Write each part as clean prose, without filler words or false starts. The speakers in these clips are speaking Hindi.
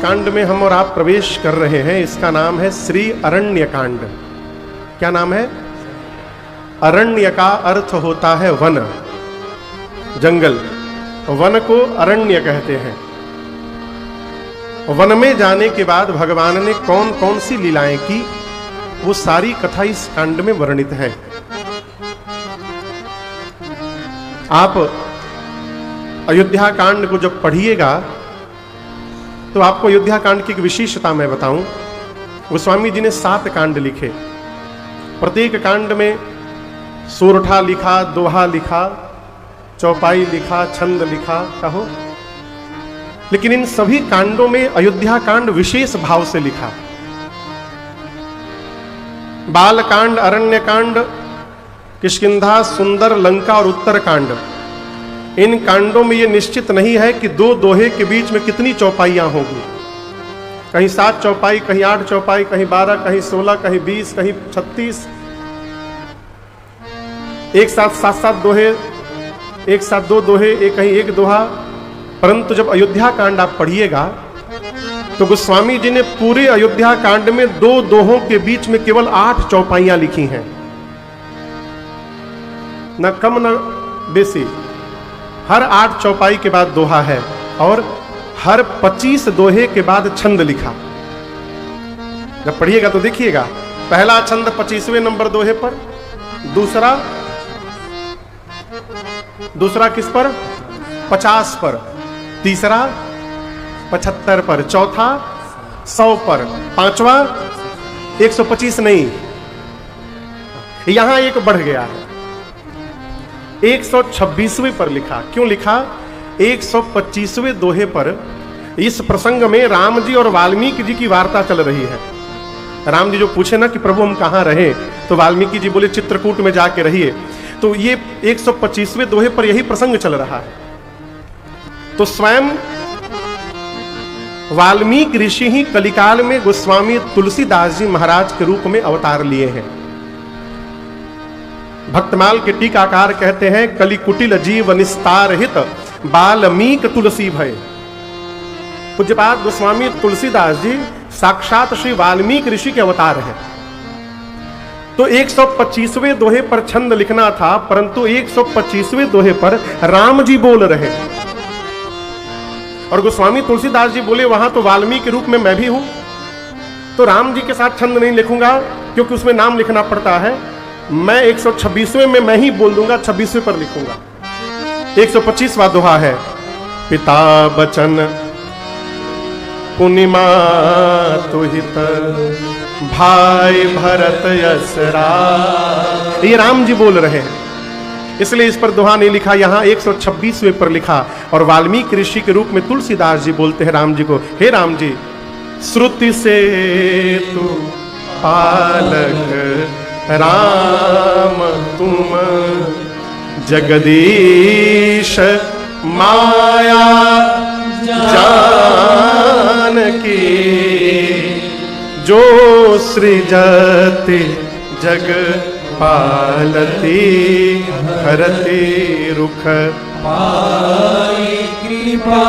कांड में हम और आप प्रवेश कर रहे हैं, इसका नाम है श्री अरण्य कांड। क्या नाम है? अरण्य का अर्थ होता है वन, जंगल। वन को अरण्य कहते हैं। वन में जाने के बाद भगवान ने कौन कौन सी लीलाएं की, वो सारी कथा इस कांड में वर्णित है। आप अयोध्या कांड को जब पढ़िएगा तो आपको अयोध्या कांड की एक विशेषता मैं बताऊं। गोस्वामी जी ने 7 कांड लिखे। प्रत्येक कांड में सोरठा लिखा, दोहा लिखा, चौपाई लिखा, छंद लिखा, कहो। लेकिन इन सभी कांडों में अयोध्या कांड विशेष भाव से लिखा। बाल कांड, अरण्य कांड, किष्किंधा, सुंदर, लंका और उत्तर कांड, इन कांडों में यह निश्चित नहीं है कि 2 दोहे के बीच में कितनी चौपाइयां होंगी। कहीं 7 चौपाई, कहीं 8 चौपाई, कहीं 12, कहीं 16, कहीं 20, कहीं 36। एक साथ 7-7 दोहे, एक साथ 2 दोहे, कहीं 1 दोहा। परंतु जब अयोध्या कांड आप पढ़िएगा तो गोस्वामी जी ने पूरे अयोध्या कांड में 2 दोहों के बीच में केवल 8 चौपाइयां लिखी हैं, न कम न बेसी। हर 8 चौपाई के बाद दोहा है और हर 25 दोहे के बाद छंद लिखा। जब पढ़िएगा तो देखिएगा, पहला छंद 25वें नंबर दोहे पर, दूसरा किस पर? 50 पर, तीसरा 75 पर, चौथा 100 पर, पांचवा 125 नहीं, यहां एक बढ़ गया है, 126वें पर लिखा। क्यों लिखा? 125वें दोहे पर इस प्रसंग में राम जी और वाल्मीकि जी की वार्ता चल रही है। राम जी जो पूछे ना कि प्रभु हम कहां रहे, तो वाल्मीकि जी बोले चित्रकूट में जाके रहिए। तो ये 125वें दोहे पर यही प्रसंग चल रहा है। तो स्वयं वाल्मीकि ऋषि ही कलिकाल में गोस्वामी तुलसीदास जी महाराज के रूप में अवतार लिए हैं। भक्तमाल के टीकाकार कहते हैं, कलि कुटिल जीव निस्तार हित बाल्मीक तुलसी भय। पूज्यपाद गोस्वामी तुलसीदास जी साक्षात श्री वाल्मीकि ऋषि के अवतार हैं। तो 125वें दोहे पर छंद लिखना था, परंतु 125वें दोहे पर राम जी बोल रहे। और गोस्वामी तुलसीदास जी बोले वहां तो वाल्मीकि के रूप में मैं भी हूं, तो राम जी के साथ छंद नहीं लिखूंगा क्योंकि उसमें नाम लिखना पड़ता है। मैं 126वें में मैं ही बोल दूंगा, 26वें पर लिखूंगा। 125वां दोहा है, पिता बचन पुनिमा तुहित भाई भरत यसरा। ये राम जी बोल रहे हैं, इसलिए इस पर दोहा नहीं लिखा, यहां 126वें पर लिखा। और वाल्मीकि ऋषि के रूप में तुलसीदास जी बोलते हैं राम जी को, हे राम जी, श्रुति से तू पालक राम तुम जगदीश माया जानकी, जो सृजति जग पालती हरति रुख पाई कृपा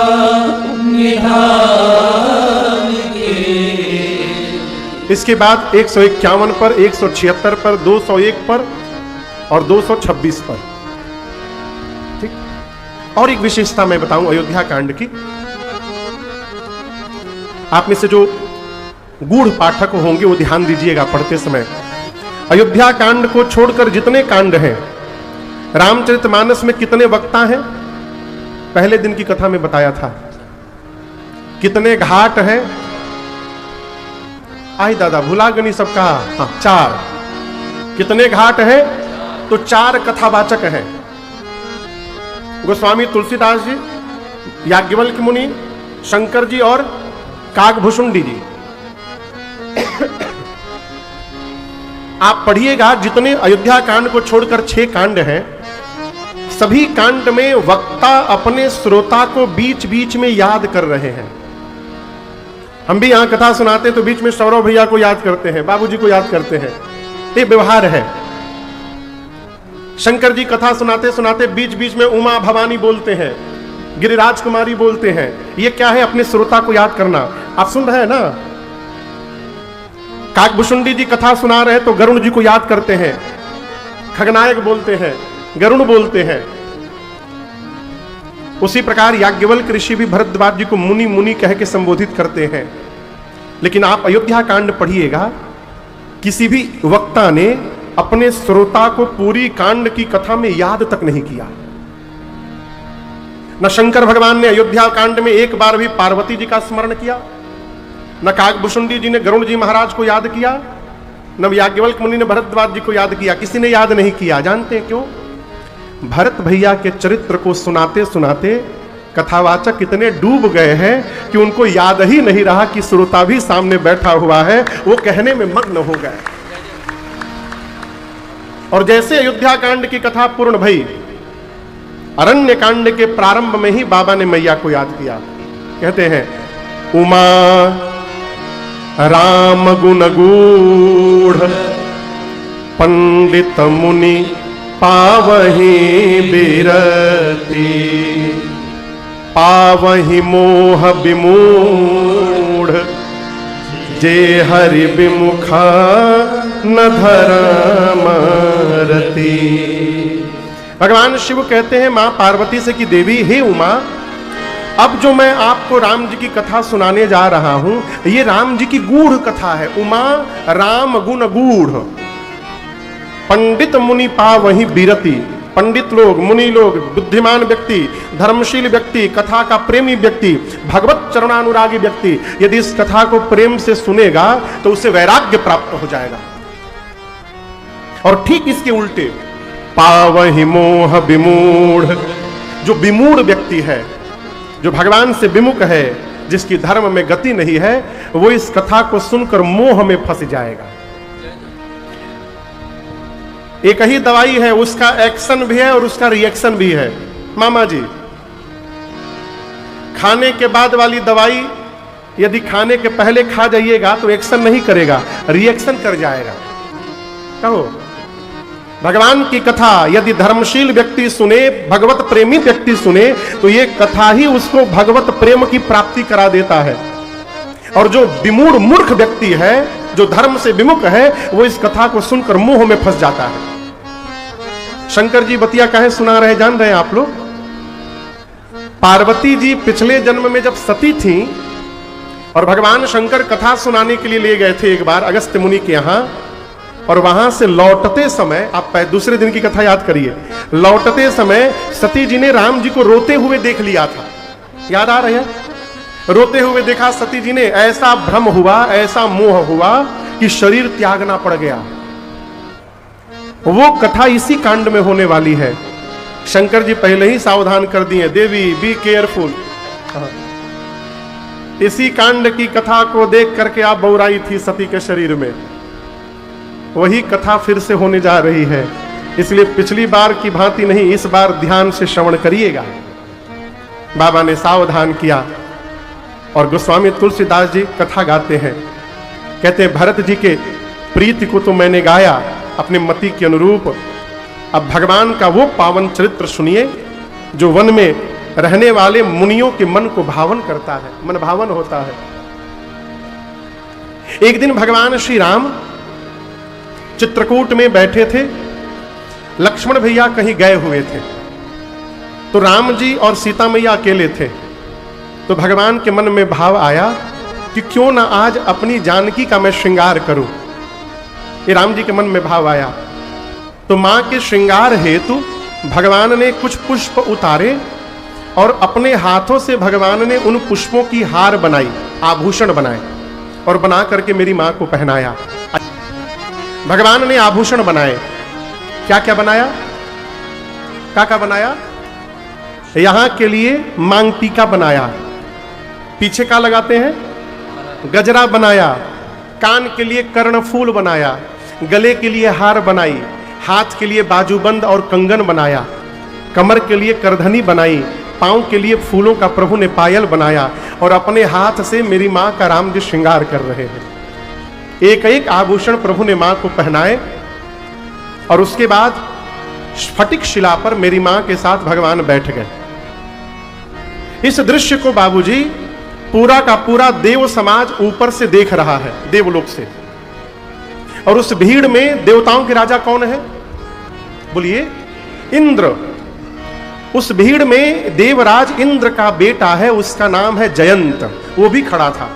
निधान की। इसके बाद 151 पर, 176 पर, 201 पर और 226 पर। ठीक। और एक विशेषता मैं बताऊं अयोध्या कांड की। आप में से जो गूढ़ पाठक होंगे वो ध्यान दीजिएगा पढ़ते समय। अयोध्या कांड को छोड़कर जितने कांड हैं, रामचरितमानस में कितने वक्ता हैं, पहले दिन की कथा में बताया था। कितने घाट हैं, आई दादा भुला गनी सबका, हाँ 4। कितने घाट हैं, तो 4 कथावाचक हैं। गोस्वामी तुलसीदास जी, याज्ञवल्क्य मुनि, शंकर जी और काकभूषुंडी जी। आप पढ़िएगा, जितने अयोध्या कांड को छोड़कर 6 कांड हैं, सभी कांड में वक्ता अपने श्रोता को बीच बीच में याद कर रहे हैं। हम भी यहां कथा सुनाते तो बीच में सौरभ भैया को याद करते हैं, बाबूजी को याद करते हैं, ये व्यवहार है। शंकर जी कथा सुनाते सुनाते बीच बीच में उमा भवानी बोलते हैं, गिरिराज कुमारी बोलते हैं। ये क्या है? अपने श्रोता को याद करना। आप सुन रहे हैं ना, काकभूषुंडी जी कथा सुना रहे हैं तो गरुण जी को याद करते हैं, खगनायक बोलते हैं, गरुण बोलते हैं। उसी प्रकार याज्ञवल्क्य ऋषि भी भरद्वाज जी को मुनि मुनि कह के संबोधित करते हैं। लेकिन आप अयोध्या कांड पढ़िएगा, किसी भी वक्ता ने अपने श्रोता को पूरी कांड की कथा में याद तक नहीं किया। न शंकर भगवान ने अयोध्या कांड में एक बार भी पार्वती जी का स्मरण किया, न काकभूषुंडी जी ने गरुण जी महाराज को याद किया, न याज्ञवल्क्य मुनि ने भरद्वाज जी को याद किया। किसी ने याद नहीं किया। जानते हैं क्यों? भरत भैया के चरित्र को सुनाते सुनाते कथावाचक इतने डूब गए हैं कि उनको याद ही नहीं रहा कि श्रोता भी सामने बैठा हुआ है, वो कहने में मग्न हो गए। और जैसे अयोध्या कांड की कथा पूर्ण भई, अरण्य कांड के प्रारंभ में ही बाबा ने मैया को याद किया। कहते हैं, उमा राम गुण गूढ़ पंडित मुनि पावहि बिरती, पावहि मोह विमूढ़ जे हरि विमुखा न धर्म रति। भगवान शिव कहते हैं मां पार्वती से कि देवी, हे उमा, अब जो मैं आपको राम जी की कथा सुनाने जा रहा हूं, ये राम जी की गूढ़ कथा है। उमा राम गुण गूढ़, पंडित मुनि पावहि बिरति। पंडित लोग, मुनि लोग, बुद्धिमान व्यक्ति, धर्मशील व्यक्ति, कथा का प्रेमी व्यक्ति, भगवत चरणानुरागी व्यक्ति यदि इस कथा को प्रेम से सुनेगा तो उसे वैराग्य प्राप्त हो जाएगा। और ठीक इसके उल्टे, पावहि मोह विमूढ़, जो विमूढ़ व्यक्ति है, जो भगवान से विमुख है, जिसकी धर्म में गति नहीं है, वो इस कथा को सुनकर मोह में फंस जाएगा। एक ही दवाई है, उसका एक्शन भी है और उसका रिएक्शन भी है। मामा जी, खाने के बाद वाली दवाई यदि खाने के पहले खा जाइएगा तो एक्शन नहीं करेगा, रिएक्शन कर जाएगा। कहो, भगवान की कथा यदि धर्मशील व्यक्ति सुने, भगवत प्रेमी व्यक्ति सुने, तो ये कथा ही उसको भगवत प्रेम की प्राप्ति करा देता है। और जो विमूढ़ मूर्ख व्यक्ति है, जो धर्म से विमुख है, वो इस कथा को सुनकर मोह में फंस जाता है। शंकर जी बतिया काहे सुना रहे, जान रहे हैं आप लोग? पार्वती जी पिछले जन्म में जब सती थी और भगवान शंकर कथा सुनाने के लिए ले गए थे एक बार अगस्त्य मुनि के यहां, और वहां से लौटते समय, आप दूसरे दिन की कथा याद करिए, लौटते समय सती जी ने राम जी को रोते हुए देख लिया था। याद आ रहा है? रोते हुए देखा सती जी ने, ऐसा भ्रम हुआ, ऐसा मोह हुआ कि शरीर त्यागना पड़ गया। वो कथा इसी कांड में होने वाली है। शंकर जी पहले ही सावधान कर दिए, देवी बी केयरफुल। इसी कांड की कथा को देख करके आप बौराई थी सती के शरीर में, वही कथा फिर से होने जा रही है। इसलिए पिछली बार की भांति नहीं, इस बार ध्यान से श्रवण करिएगा। बाबा ने सावधान किया। और गोस्वामी तुलसीदास जी कथा गाते हैं, कहते हैं, भरत जी के प्रीति को तो मैंने गाया अपने मति के अनुरूप। अब भगवान का वो पावन चरित्र सुनिए जो वन में रहने वाले मुनियों के मन को भावन करता है, मन भावन होता है। एक दिन भगवान श्री राम चित्रकूट में बैठे थे, लक्ष्मण भैया कहीं गए हुए थे, तो राम जी और सीता मैया अकेले थे। तो भगवान के मन में भाव आया कि क्यों ना आज अपनी जानकी का मैं श्रृंगार करूं। ये राम जी के मन में भाव आया। तो मां के श्रृंगार हेतु भगवान ने कुछ पुष्प उतारे और अपने हाथों से भगवान ने उन पुष्पों की हार बनाई, आभूषण बनाए और बना करके मेरी मां को पहनाया। भगवान ने आभूषण बनाए। क्या क्या बनाया? क्या बनाया? यहां के लिए मांग टीका बनाया, पीछे का लगाते हैं, गजरा बनाया, कान के लिए कर्णफूल बनाया, गले के लिए हार बनाई, हाथ के लिए बाजूबंद और कंगन बनाया, कमर के लिए करधनी बनाई, पांव के लिए फूलों का प्रभु ने पायल बनाया और अपने हाथ से मेरी मां का राम जी श्रृंगार कर रहे हैं। एक एक आभूषण प्रभु ने मां को पहनाए और उसके बाद स्फटिक शिला पर मेरी मां के साथ भगवान बैठ गए। इस दृश्य को बाबूजी पूरा का पूरा देव समाज ऊपर से देख रहा है, देवलोक से। और उस भीड़ में देवताओं के राजा कौन है? बोलिए, इंद्र। उस भीड़ में देवराज इंद्र का बेटा है, उसका नाम है जयंत, वो भी खड़ा था।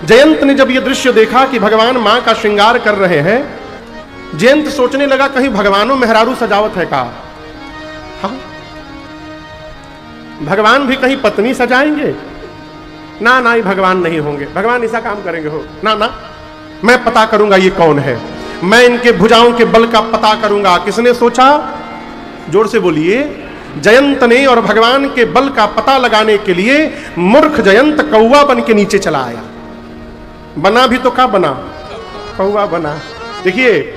जयंत ने जब यह दृश्य देखा कि भगवान मां का श्रृंगार कर रहे हैं, जयंत सोचने लगा कहीं भगवानों मेहरारू सजावट है का? हाँ? भगवान भी कहीं पत्नी सजाएंगे? ना ना, ये भगवान नहीं होंगे, भगवान ऐसा काम करेंगे हो ना ना, मैं पता करूंगा ये कौन है, मैं इनके भुजाओं के बल का पता करूंगा। किसने सोचा? जोर से बोलिए, जयंत ने। और भगवान के बल का पता लगाने के लिए मूर्ख जयंत कौवा बन के नीचे चला आया। बना भी तो क्या बना? कौवा बना। देखिए,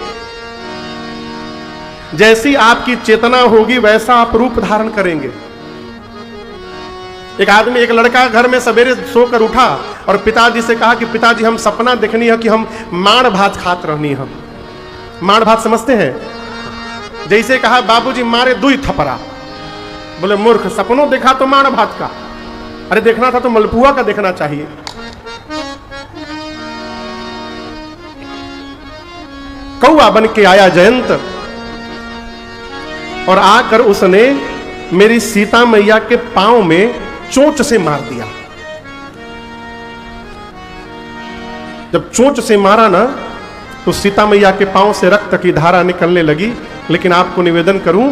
जैसी आपकी चेतना होगी वैसा आप रूप धारण करेंगे। एक आदमी, एक लड़का घर में सवेरे सोकर उठा और पिताजी से कहा कि पिताजी हम सपना देखनी है कि हम माड़ भात खात रहनी हम। माड़ भात समझते हैं? जैसे कहा बाबूजी मारे दुई थपरा। बोले मूर्ख, सपनों देखा तो माड़ भात का, अरे देखना था तो मलपुआ का देखना चाहिए। कौवा बन के आया जयंत और आकर उसने मेरी सीता मैया के पांव में चोंच से मार दिया। जब चोंच से मारा ना तो सीता मैया के पांव से रक्त की धारा निकलने लगी। लेकिन आपको निवेदन करूं,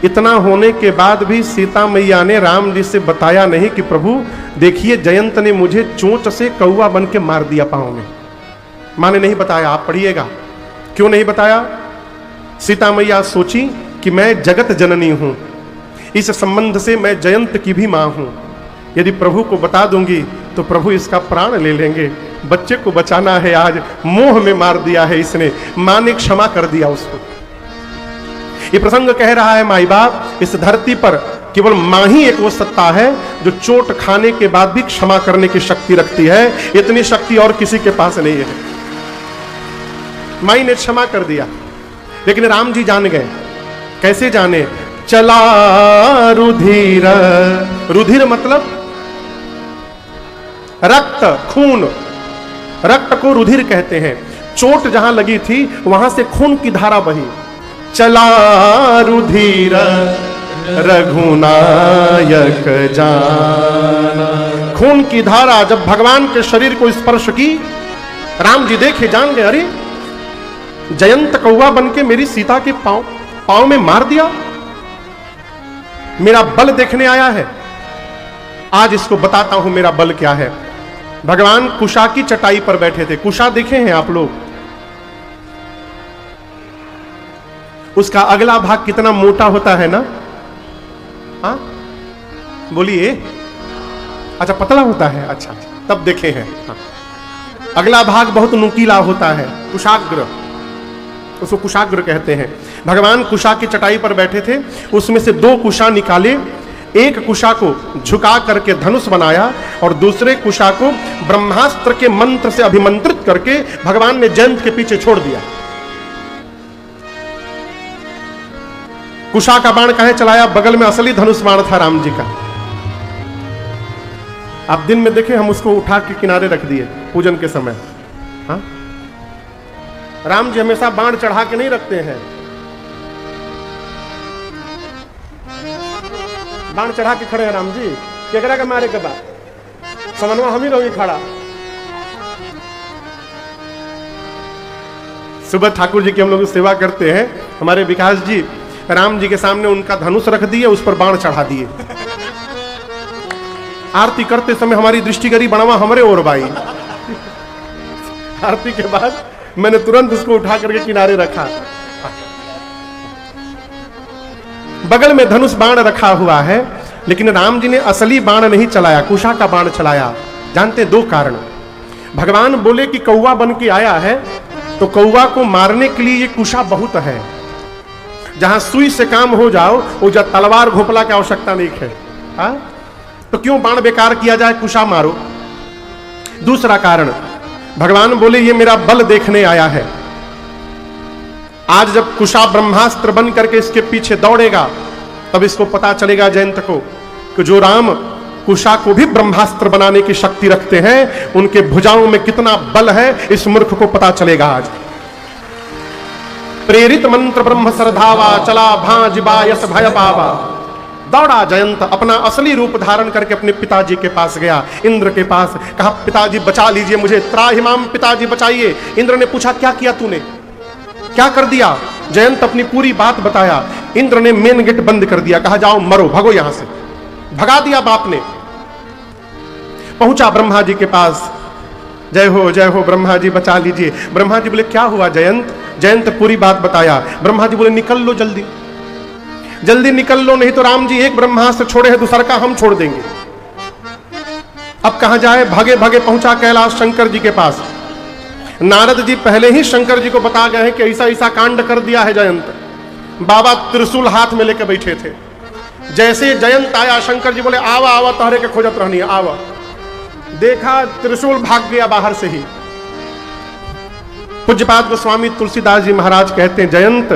इतना होने के बाद भी सीता मैया ने राम जी से बताया नहीं कि प्रभु देखिए जयंत ने मुझे चोंच से कौवा बन के मार दिया पांव में। मां ने नहीं बताया, आप पढ़िएगा। क्यों नहीं बताया? सीता मैया सोची कि मैं जगत जननी हूं, इस संबंध से मैं जयंत की भी मां हूं। यदि प्रभु को बता दूंगी तो प्रभु इसका प्राण ले लेंगे। बच्चे को बचाना है, आज मोह में मार दिया है इसने। मां ने क्षमा कर दिया उसको। ये प्रसंग कह रहा है माई बाप, इस धरती पर केवल मां ही एक वो सत्ता है जो चोट खाने के बाद भी क्षमा करने की शक्ति रखती है। इतनी शक्ति और किसी के पास नहीं है। माई ने क्षमा कर दिया। लेकिन राम जी जान गए। कैसे जाने? चला रुधिर। रुधिर मतलब रक्त, खून। रक्त को रुधिर कहते हैं। चोट जहां लगी थी वहां से खून की धारा बही। चला रुधिर रघुनायक जाना। खून की धारा जब भगवान के शरीर को स्पर्श की, राम जी देखे, जान गए, अरे जयंत कौवा बन के मेरी सीता के पांव में मार दिया। मेरा बल देखने आया है। आज इसको बताता हूं मेरा बल क्या है। भगवान कुशा की चटाई पर बैठे थे। कुशा देखे हैं आप लोग? उसका अगला भाग कितना मोटा होता है ना? हाँ बोलिए। अच्छा, पतला होता है। अच्छा, तब देखे हैं। हाँ। अगला भाग बहुत नुकीला होता है, कुशाग्र, उसको कुशाग्र कहते हैं। भगवान कुशा की चटाई पर बैठे थे। उसमें से दो कुशा निकाले। एक कुशा को झुका करके धनुष बनाया और दूसरे कुशा को ब्रह्मास्त्र के मंत्र से अभिमंत्रित करके भगवान ने जयंत के पीछे छोड़ दिया। कुशा का बाण कहां चलाया? बगल में असली धनुष बाण था राम जी का। आप दिन में देखे, हम उसको उठा के किनारे रख दिए पूजन के समय। हाँ, राम जी हमेशा बाण चढ़ा के नहीं रखते हैं। बाण चढ़ा के खड़े हैं राम जी, केकरा का मारे के बाद समन्वय हम ही रहोगे खड़ा। सुबह ठाकुर जी की हम लोग सेवा करते हैं। हमारे विकास जी राम जी के सामने उनका धनुष रख दिए, उस पर बाण चढ़ा दिए। आरती करते समय हमारी दृष्टिगरी बनवा हमरे और बाई। आरती के बाद मैंने तुरंत उसको उठा करके किनारे रखा। बगल में धनुष बाण रखा हुआ है, लेकिन राम जी ने असली बाण नहीं चलाया, कुशा का बाण चलाया। जानते दो कारण। भगवान बोले कि कौवा बन के आया है, तो कौवा को मारने के लिए ये कुशा बहुत है। जहां सुई से काम हो जाओ, वो जब तलवार घोपला की आवश्यकता नहीं है। हाँ? तो क्यों बाण बेकार किया जाए, कुशा मारो। दूसरा कारण, भगवान बोले ये मेरा बल देखने आया है। आज जब कुशा ब्रह्मास्त्र बन करके इसके पीछे दौड़ेगा तब इसको पता चलेगा जयंत को कि जो राम कुशा को भी ब्रह्मास्त्र बनाने की शक्ति रखते हैं, उनके भुजाओं में कितना बल है, इस मूर्ख को पता चलेगा आज। प्रेरित मंत्र ब्रह्म श्रद्धावा, चला भांज बायस भय पावा। दौड़ा जयंत, अपना असली रूप धारण करके अपने पिताजी के पास गया, इंद्र के पास। कहा पिताजी बचा लीजिए मुझे, त्राहिमाम पिताजी बचाइए। इंद्र ने पूछा क्या किया तूने, क्या कर दिया? जयंत अपनी पूरी बात बताया। इंद्र ने मेन गेट बंद कर दिया, कहा जाओ मरो, भगो यहां से। भगा दिया बाप ने। पहुंचा ब्रह्मा जी के पास, जय हो ब्रह्मा जी बचा लीजिए। ब्रह्मा जी बोले क्या हुआ जयंत? जयंत पूरी बात बताया। ब्रह्मा जी बोले निकल लो, जल्दी जल्दी निकल लो, नहीं तो राम जी एक ब्रह्मास्त्र छोड़े हैं, दूसरा का हम छोड़ देंगे। अब कहां जाए? भागे भागे पहुंचा कैलाश शंकर जी के पास। नारद जी पहले ही शंकर जी को बता गए हैं कि ऐसा ऐसा कांड कर दिया है जयंत। बाबा त्रिशूल हाथ में लेकर बैठे थे। जैसे जयंत आया, शंकर जी बोले आवा आवा, तहरे के खोजत रहनी, आवा। देखा त्रिशूल भाग गया बाहर से ही। पूज्यपाद गोस्वामी तुलसीदास जी महाराज कहते हैं जयंत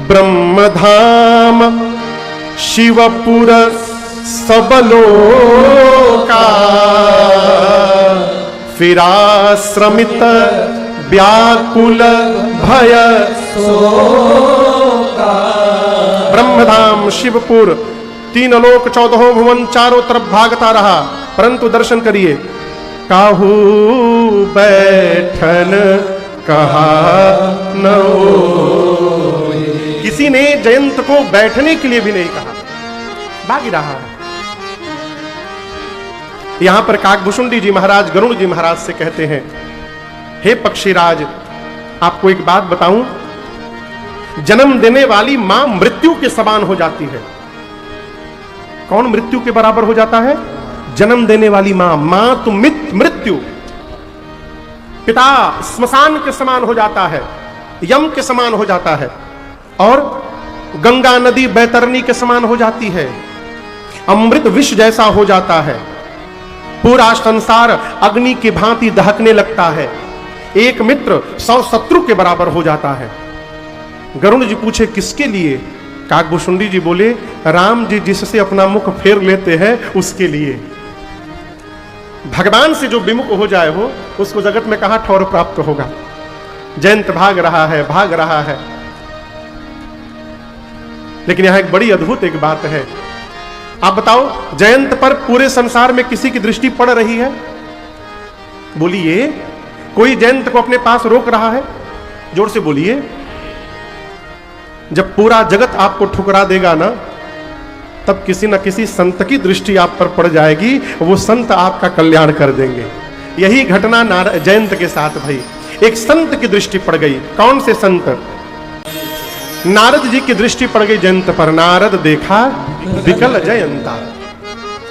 ब्रह्मधाम शिवपुर सबलोका, फिराश्रमित व्याकुल भय शोका। ब्रह्मधाम शिवपुर, 3 लोक 14 भुवन, चारों तरफ भागता रहा, परंतु दर्शन करिए काहू बैठन कहा न होए। किसी ने जयंत को बैठने के लिए भी नहीं कहा, भाग रहा है। यहां पर काकभूषुंडी जी महाराज गरुड़ जी महाराज से कहते हैं हे पक्षीराज, आपको एक बात बताऊं, जन्म देने वाली मां मृत्यु के समान हो जाती है। कौन मृत्यु के बराबर हो जाता है? जन्म देने वाली मां। मां तो मृत्यु, पिता स्मशान के समान हो जाता है, यम के समान हो जाता है, और गंगा नदी बैतरणी के समान हो जाती है, अमृत विष जैसा हो जाता है, पूरा संसार अग्नि की भांति दहकने लगता है, एक मित्र 100 शत्रु के बराबर हो जाता है। गरुड़ जी पूछे किसके लिए? काकभूषुंडी जी बोले राम जी जिससे अपना मुख फेर लेते हैं उसके लिए। भगवान से जो विमुख हो जाए हो उसको जगत में कहां ठौर प्राप्त होगा। जयंत भाग रहा है, भाग रहा है, लेकिन यहां एक बड़ी अद्भुत एक बात है। आप बताओ जयंत पर पूरे संसार में किसी की दृष्टि पड़ रही है? बोलिए, कोई जयंत को अपने पास रोक रहा है? जोर से बोलिए। जब पूरा जगत आपको ठुकरा देगा ना, तब किसी न किसी संत की दृष्टि आप पर पड़ जाएगी, वो संत आपका कल्याण कर देंगे। यही घटना जयंत के साथ भई। एक संत की दृष्टि पड़ गई। कौन से संत? नारद जी की दृष्टि पड़ गई जयंत पर। नारद देखा विकल जयंता।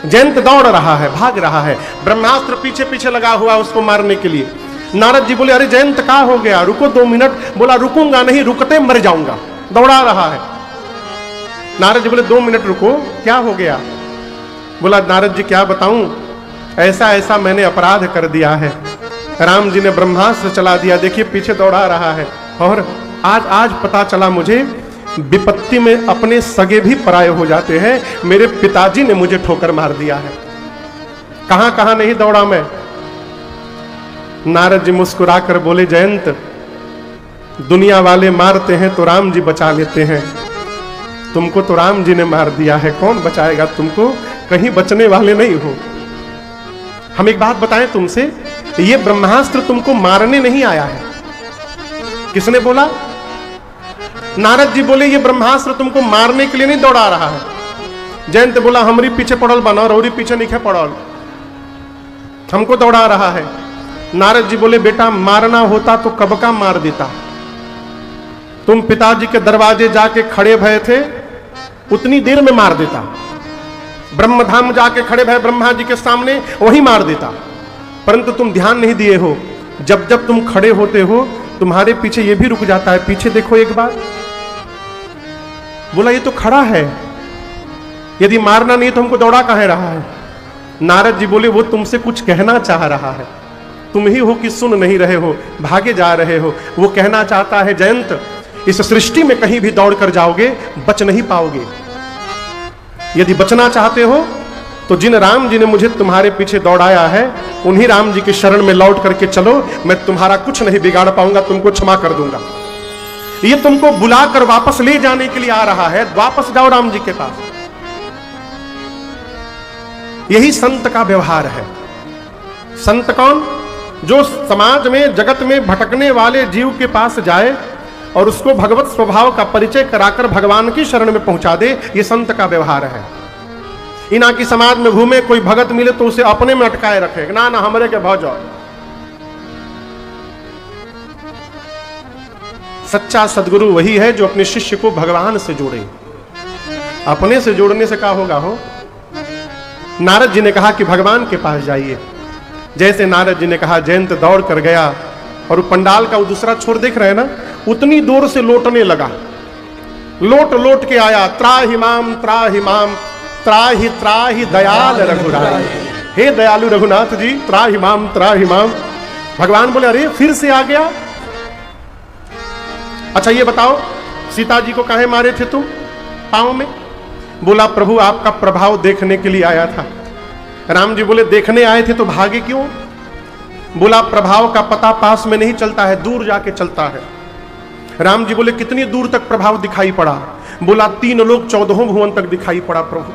जयंत दौड़ रहा है, भाग रहा है, ब्रह्मास्त्र पीछे पीछे लगा हुआ उसको मारने के लिए। नारद जी बोले अरे जयंत क्या हो गया, रुको 2 मिनट। बोला रुकूंगा नहीं, रुकते मर जाऊंगा। दौड़ा रहा है। नारद जी बोले 2 मिनट रुको, क्या हो गया? बोला नारद जी क्या बताऊं, ऐसा ऐसा मैंने अपराध कर दिया है, राम जी ने ब्रह्मास्त्र चला दिया, देखिए पीछे दौड़ा रहा है, और आज पता चला मुझे विपत्ति में अपने सगे भी पराये हो जाते हैं, मेरे पिताजी ने मुझे ठोकर मार दिया है। कहां कहां नहीं दौड़ा मैं। नारद जी मुस्कुराकर बोले जयंत, दुनिया वाले मारते हैं तो राम जी बचा लेते हैं, तुमको तो राम जी ने मार दिया है, कौन बचाएगा तुमको? कहीं बचने वाले नहीं हो। हम एक बात बताएं तुमसे, ये ब्रह्मास्त्र तुमको मारने नहीं आया है। किसने बोला? नारद जी बोले ये ब्रह्मास्त्र तुमको मारने के लिए नहीं दौड़ा रहा है। जयंत बोला हमरी पीछे पड़ल बना, और पीछे नहीं पड़ल, हमको दौड़ा रहा है। नारद जी बोले बेटा मारना होता तो कब का मार देता, तुम पिताजी के दरवाजे जाके खड़े भय थे, उतनी देर में मार देता। ब्रह्मधाम जाके खड़े भय ब्रह्मा जी के सामने, वहीं मार देता, परंतु तुम ध्यान नहीं दिए हो। जब जब तुम खड़े होते हो तुम्हारे पीछे ये भी रुक जाता है, पीछे देखो एक बार। बोला ये तो खड़ा है, यदि मारना नहीं तो हमको दौड़ा काहे रहा है? नारद जी बोले वो तुमसे कुछ कहना चाह रहा है, तुम ही हो कि सुन नहीं रहे हो, भागे जा रहे हो। वो कहना चाहता है जयंत, इस सृष्टि में कहीं भी दौड़ कर जाओगे बच नहीं पाओगे, यदि बचना चाहते हो तो जिन राम जी ने मुझे तुम्हारे पीछे दौड़ाया है उन्हीं राम जी की शरण में लौट करके चलो, मैं तुम्हारा कुछ नहीं बिगाड़ पाऊंगा, तुमको क्षमा कर दूंगा। ये तुमको बुलाकर वापस ले जाने के लिए आ रहा है, वापस जाओ राम जी के पास। यही संत का व्यवहार है। संत कौन? जो समाज में जगत में भटकने वाले जीव के पास जाए और उसको भगवत स्वभाव का परिचय कराकर भगवान की शरण में पहुंचा दे, ये संत का व्यवहार है। इना की समाज में घूमे, कोई भगत मिले तो उसे अपने में अटकाए रखे, ना ना हमरे के भाव जाओ। सच्चा सदगुरु वही है जो अपने शिष्य को भगवान से जोड़े। अपने से जोड़ने से क्या होगा हो? नारद जी ने कहा कि भगवान के पास जाइए। जैसे नारद जी ने कहा, जयंत दौड़ कर गया और पंडाल का वो दूसरा छोर देख रहे हैं ना, उतनी दूर से लौटने लगा। लौट लौट के आया, त्राहि माम त्राहि माम त्राहि त्राहि दयाल रघुराय। हे दयालु रघुनाथ जी, त्राहि माम त्राहि माम। भगवान बोले, अरे फिर से आ गया। अच्छा ये बताओ, सीता जी को काहे मारे थे तुम पांव में? बोला, प्रभु आपका प्रभाव देखने के लिए आया था। राम जी बोले, देखने आए थे तो भागे क्यों? बोला, प्रभाव का पता पास में नहीं चलता है, दूर जाके चलता है। राम जी बोले, कितनी दूर तक प्रभाव दिखाई पड़ा? बोला, 3 लोक 14 भुवन तक दिखाई पड़ा प्रभु।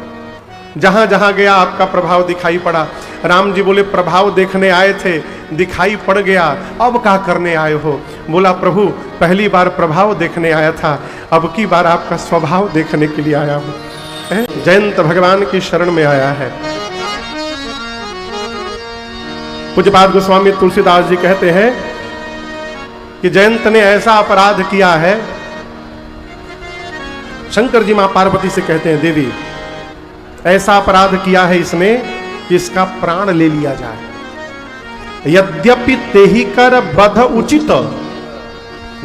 जहां जहां गया आपका प्रभाव दिखाई पड़ा। राम जी बोले, प्रभाव देखने आए थे, दिखाई पड़ गया, अब क्या करने आए हो? बोला, प्रभु पहली बार प्रभाव देखने आया था, अब की बार आपका स्वभाव देखने के लिए आया हूं। जयंत भगवान की शरण में आया है। पूज्यपाद गोस्वामी तुलसीदास जी कहते हैं कि जयंत ने ऐसा अपराध किया है। शंकर जी मां पार्वती से कहते हैं, देवी ऐसा अपराध किया है इसने कि इसका प्राण ले लिया जाए। यद्यपि तेहि कर वध उचित,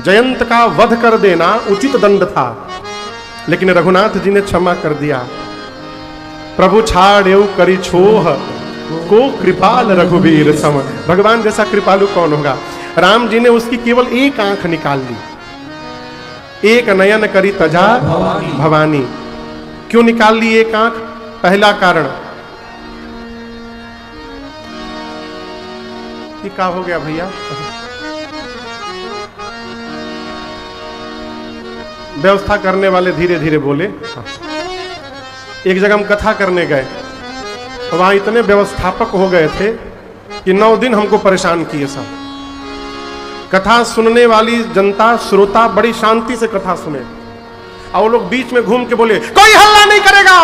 जयंत का वध कर देना उचित दंड था, लेकिन रघुनाथ जी ने क्षमा कर दिया। प्रभु छाड़ेउ करी छोह को कृपाल रघुवीर सम। भगवान जैसा कृपालु कौन होगा? राम जी ने उसकी केवल एक आंख निकाल ली। एक नयन करी तजा भवानी। क्यों निकाल ली एक आंख? पहला कारण, ये क्या हो गया भैया? व्यवस्था करने वाले धीरे धीरे बोले। एक जगह हम कथा करने गए, वहां इतने व्यवस्थापक हो गए थे कि 9 दिन हमको परेशान किए सब। कथा सुनने वाली जनता, श्रोता बड़ी शांति से कथा सुने, और वो लोग बीच में घूम के बोले, कोई हल्ला नहीं करेगा।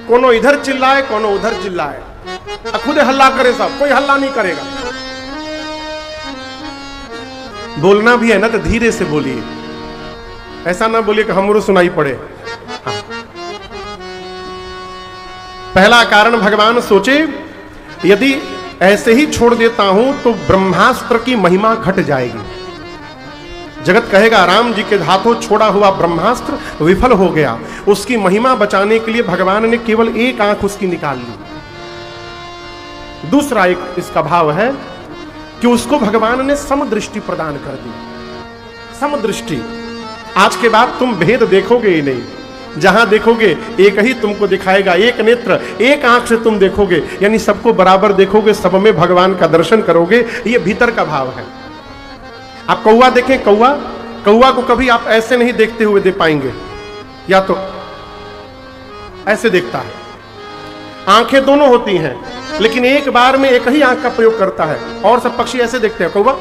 कोनो इधर चिल्लाए, कोनो उधर चिल्लाए, खुद हल्ला करे सब, कोई हल्ला नहीं करेगा। बोलना भी है ना तो धीरे से बोलिए, ऐसा ना बोलिए कि हमरो सुनाई पड़े। हाँ। पहला कारण भगवान सोचे, यदि ऐसे ही छोड़ देता हूं तो ब्रह्मास्त्र की महिमा घट जाएगी। जगत कहेगा राम जी के हाथों छोड़ा हुआ ब्रह्मास्त्र विफल हो गया। उसकी महिमा बचाने के लिए भगवान ने केवल एक आंख उसकी निकाल ली। दूसरा एक इसका भाव है कि उसको भगवान ने समदृष्टि प्रदान कर दी। समदृष्टि, आज के बाद तुम भेद देखोगे ही नहीं, जहां देखोगे एक ही तुमको दिखाएगा, एक नेत्र, एक आंख से तुम देखोगे, यानी सबको बराबर देखोगे, सब में भगवान का दर्शन करोगे। ये भीतर का भाव है। आप कौवा देखें, कौवा को कभी आप ऐसे नहीं देखते हुए दे पाएंगे, या तो ऐसे देखता है। आंखें दोनों होती हैं, लेकिन एक बार में एक ही आंख का प्रयोग करता है। और सब पक्षी ऐसे देखते हैं, कौवा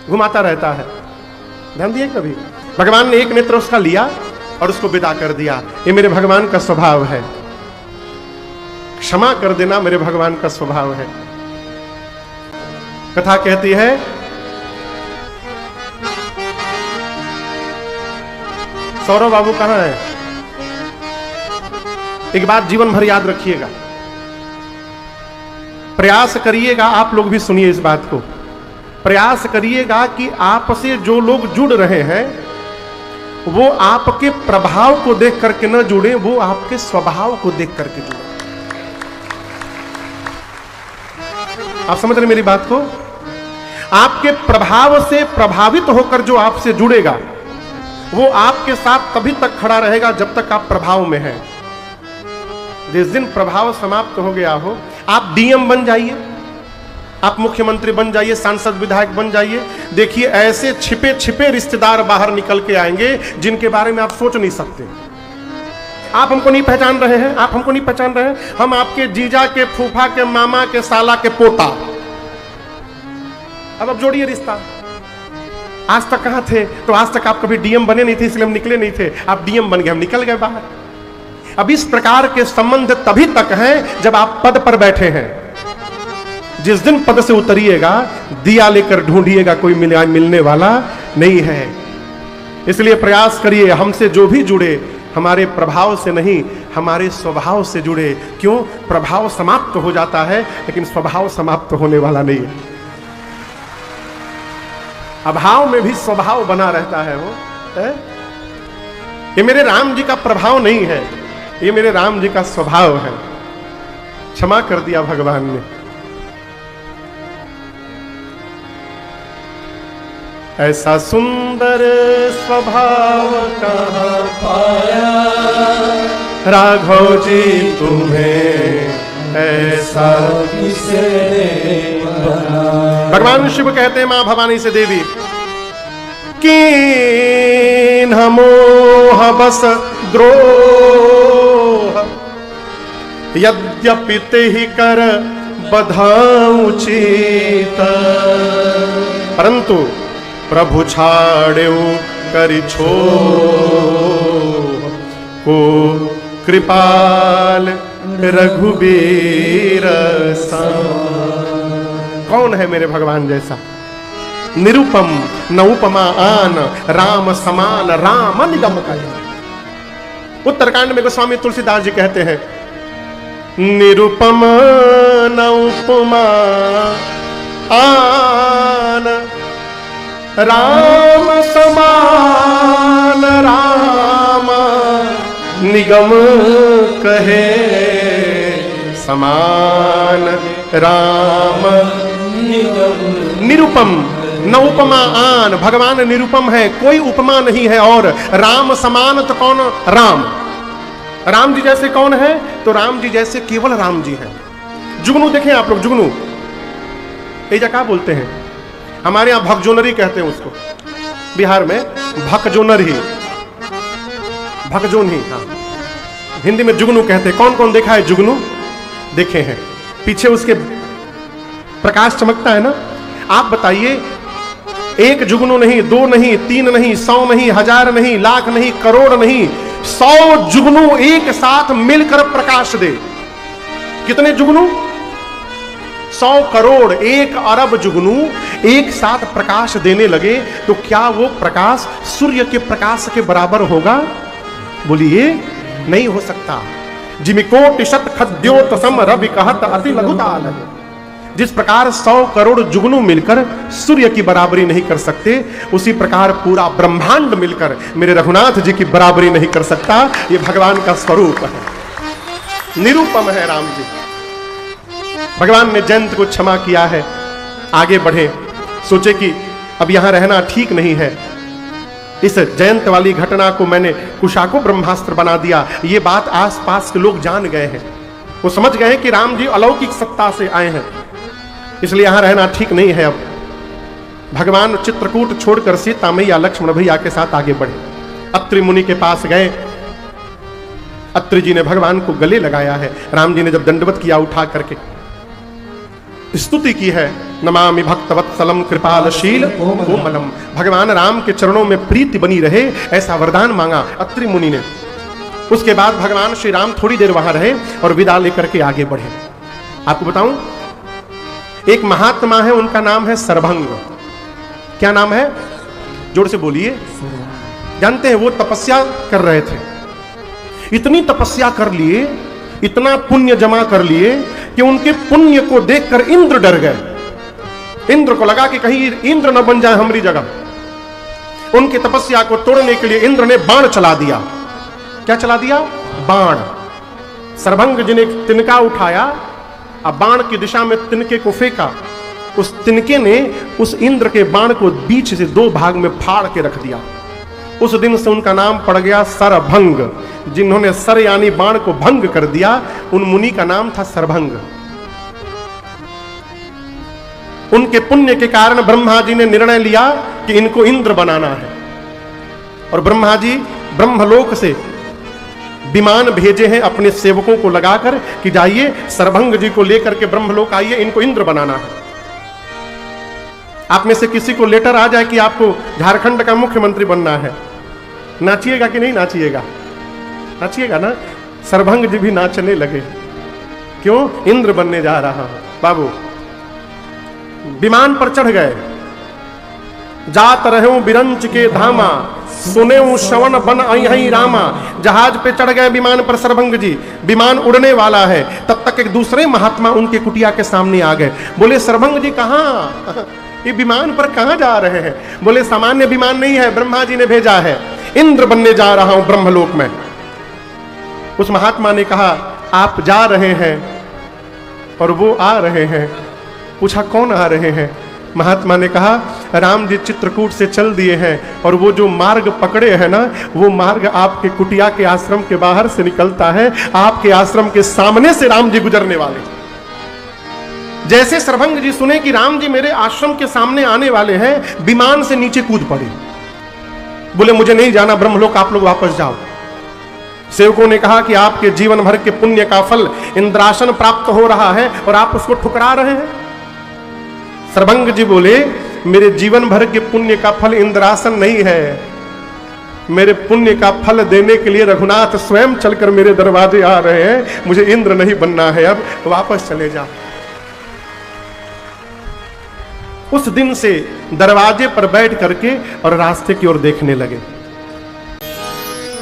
घुमाता रहता है। ध्यान दिए कभी? भगवान ने एक नेत्र उसका लिया और उसको विदा कर दिया। ये मेरे भगवान का स्वभाव है। क्षमा कर देना मेरे भगवान का स्वभाव है। कथा कहती है, सौरव बाबू कहां है? एक बात जीवन भर याद रखिएगा, प्रयास करिएगा, आप लोग भी सुनिए इस बात को, प्रयास करिएगा कि आपसे जो लोग जुड़ रहे हैं वो आपके प्रभाव को देख करके न जुड़े, वो आपके स्वभाव को देख करके जुड़े। आप समझ रहे मेरी बात को? आपके प्रभाव से प्रभावित होकर जो आपसे जुड़ेगा वो आपके साथ तभी तक खड़ा रहेगा जब तक आप प्रभाव में हैं। जिस दिन प्रभाव समाप्त हो गया हो, आप डीएम बन जाइए, आप मुख्यमंत्री बन जाइए, सांसद विधायक बन जाइए, देखिए ऐसे छिपे छिपे रिश्तेदार बाहर निकल के आएंगे जिनके बारे में आप सोच नहीं सकते। आप हमको नहीं पहचान रहे हैं, आप हमको नहीं पहचान रहे हैं, हम आपके जीजा के, फूफा के, मामा के, साला के पोता। अब जोड़िए रिश्ता। आज तक कहां थे? तो आज तक आप कभी डीएम बने नहीं थे, इसलिए हम निकले नहीं थे। आप डीएम बन गए, हम निकल गए बाहर। अब इस प्रकार के संबंध तभी तक हैं जब आप पद पर बैठे हैं। जिस दिन पद से उतरिएगा, दिया लेकर ढूंढिएगा, कोई मिलने वाला नहीं है। इसलिए प्रयास करिए, हमसे जो भी जुड़े हमारे प्रभाव से नहीं, हमारे स्वभाव से जुड़े। क्यों? प्रभाव समाप्त हो जाता है, लेकिन स्वभाव समाप्त होने वाला नहीं है। अभाव में भी स्वभाव बना रहता है वो है? ये मेरे राम जी का प्रभाव नहीं है, ये मेरे राम जी का स्वभाव है। क्षमा कर दिया भगवान ने। ऐसा सुंदर स्वभाव कहाँ पाया, राघव जी तुम्हें ऐसा किसे बना। भगवान शिव कहते हैं मां भवानी से, देवी कीन्ह मोह बस द्रोह, यद्यपि तेहि कर बधाऊं चीत, परंतु प्रभु छाड़ेऊ करि छोह, को कृपाल रघुबीर सम। कौन है मेरे भगवान जैसा? निरुपम न उपमा आन, राम समान राम निगम कहे। उत्तरकांड में गोस्वामी तुलसीदास जी कहते हैं, निरुपम न उपमा आन, राम समान राम निगम कहे, समान राम निगम। निरुपम न उपमा आन, भगवान निरुपम है, कोई उपमा नहीं है। और राम समान तो कौन? राम। राम जी जैसे कौन है? तो राम जी जैसे केवल राम जी हैं। जुगनू देखें आप लोग, जुगनू ये क्या बोलते हैं? हमारे यहां भगजोनरी कहते हैं उसको, बिहार में भकजोनर ही, भकजोन ही, हाँ, हिंदी में जुगनू कहते हैं। कौन कौन देखा है जुगनू? देखे हैं, पीछे उसके प्रकाश चमकता है ना। आप बताइए, एक जुगनू नहीं, दो नहीं, तीन नहीं, 100 नहीं, 1000 नहीं, लाख नहीं, करोड़ नहीं, 100 जुगनू एक साथ मिलकर प्रकाश दे। कितने जुगनू? 100 करोड़, 1 अरब जुगनू एक साथ प्रकाश देने लगे तो क्या वो प्रकाश सूर्य के प्रकाश के बराबर होगा? बोलिए, नहीं हो सकता। जिमिकोटि शत खद्योत सम रवि कहत अति लघुताल। जिस प्रकार 100 करोड़ जुगनू मिलकर सूर्य की बराबरी नहीं कर सकते, उसी प्रकार पूरा ब्रह्मांड मिलकर मेरे रघुनाथ जी की बराबरी नहीं कर सकता। ये भगवान का स्वरूप है, निरूपम है राम जी। भगवान ने जयंत को क्षमा किया है, आगे बढ़े। सोचे कि अब यहां रहना ठीक नहीं है, इस जयंत वाली घटना को मैंने कुशाको ब्रह्मास्त्र बना दिया। ये बात आसपास के लोग जान गए हैं, वो समझ गए हैं कि राम जी अलौकिक सत्ता से आए हैं, इसलिए यहां रहना ठीक नहीं है। अब भगवान चित्रकूट छोड़कर सीता मैया लक्ष्मण भैया के साथ आगे बढ़े। अत्रि मुनि के पास गए, अत्रि जी ने भगवान को गले लगाया है। राम जी ने जब दंडवत किया उठा करके, स्तुति की है, नमामि भक्तवत्सलम कृपालशील कोमलम। भगवान राम के चरणों में प्रीति बनी रहे, ऐसा वरदान मांगा अत्रि मुनि ने। उसके बाद भगवान श्री राम थोड़ी देर वहां रहे और विदा लेकर के आगे बढ़े। आपको बताऊं, एक महात्मा है, उनका नाम है सरभंग। क्या नाम है? जोर से बोलिए। जानते हैं, वो तपस्या कर रहे थे, इतनी तपस्या कर लिए, इतना पुण्य जमा कर लिए कि उनके पुण्य को देखकर इंद्र डर गए। इंद्र को लगा कि कहीं इंद्र न बन जाए हमारी जगह। उनकी तपस्या को तोड़ने के लिए इंद्र ने बाण चला दिया। क्या चला दिया? बाण। सरभंग जी ने एक तिनका उठाया, अब बाण की दिशा में तिनके को फेंका। उस तिनके ने उस इंद्र के बाण को बीच से 2 भाग में फाड़ के रख दिया। उस दिन से उनका नाम पड़ गया सरभंग। जिन्होंने सर यानी बाण को भंग कर दिया, उन मुनि का नाम था सरभंग। उनके पुण्य के कारण ब्रह्मा जी ने निर्णय लिया कि इनको इंद्र बनाना है, और ब्रह्मा जी ब्रह्मलोक से विमान भेजे हैं अपने सेवकों को लगाकर कि जाइए सरभंग जी को लेकर के ब्रह्मलोक आइए, इनको इंद्र बनाना है। आप में से किसी को लेटर आ जाए कि आपको झारखंड का मुख्यमंत्री बनना है, नाचिएगा कि नहीं नाचिएगा? नाचिएगा ना। सरभंग जी भी नाचने लगे। क्यों? इंद्र बनने जा रहा हूं बाबू। विमान पर चढ़ गए। जात रहूं बिरंच के धामा, सुने श्रवण बन अहि रामा। जहाज पे चढ़ गए विमान पर सरभंग जी। विमान उड़ने वाला है, तब तक एक दूसरे महात्मा उनके कुटिया के सामने आ गए। बोले सरभंग जी कहाँ? ये विमान पर कहाँ जा रहे हैं? बोले सामान्य विमान नहीं है, ब्रह्मा जी ने भेजा है, इंद्र बनने जा रहा हूं ब्रह्मलोक में। उस महात्मा ने कहा आप जा रहे हैं और वो आ रहे हैं। पूछा कौन आ रहे हैं? महात्मा ने कहा राम जी चित्रकूट से चल दिए हैं, और वो जो मार्ग पकड़े हैं ना, वो मार्ग आपके कुटिया के आश्रम के बाहर से निकलता है, आपके आश्रम के सामने से राम जी गुजरने वाले। जैसे सरभंग जी सुने कि राम जी मेरे आश्रम के सामने आने वाले हैं, विमान से नीचे कूद पड़े। बोले मुझे नहीं जाना ब्रह्मलोक, आप लोग वापस जाओ। सेवकों ने कहा कि आपके जीवन भर के पुण्य का फल इंद्रासन प्राप्त हो रहा है और आप उसको ठुकरा रहे हैं। सरभंग जी बोले मेरे जीवन भर के पुण्य का फल इंद्रासन नहीं है, मेरे पुण्य का फल देने के लिए रघुनाथ स्वयं चलकर मेरे दरवाजे आ रहे हैं, मुझे इंद्र नहीं बनना है, अब वापस चले जाओ। उस दिन से दरवाजे पर बैठ करके और रास्ते की ओर देखने लगे।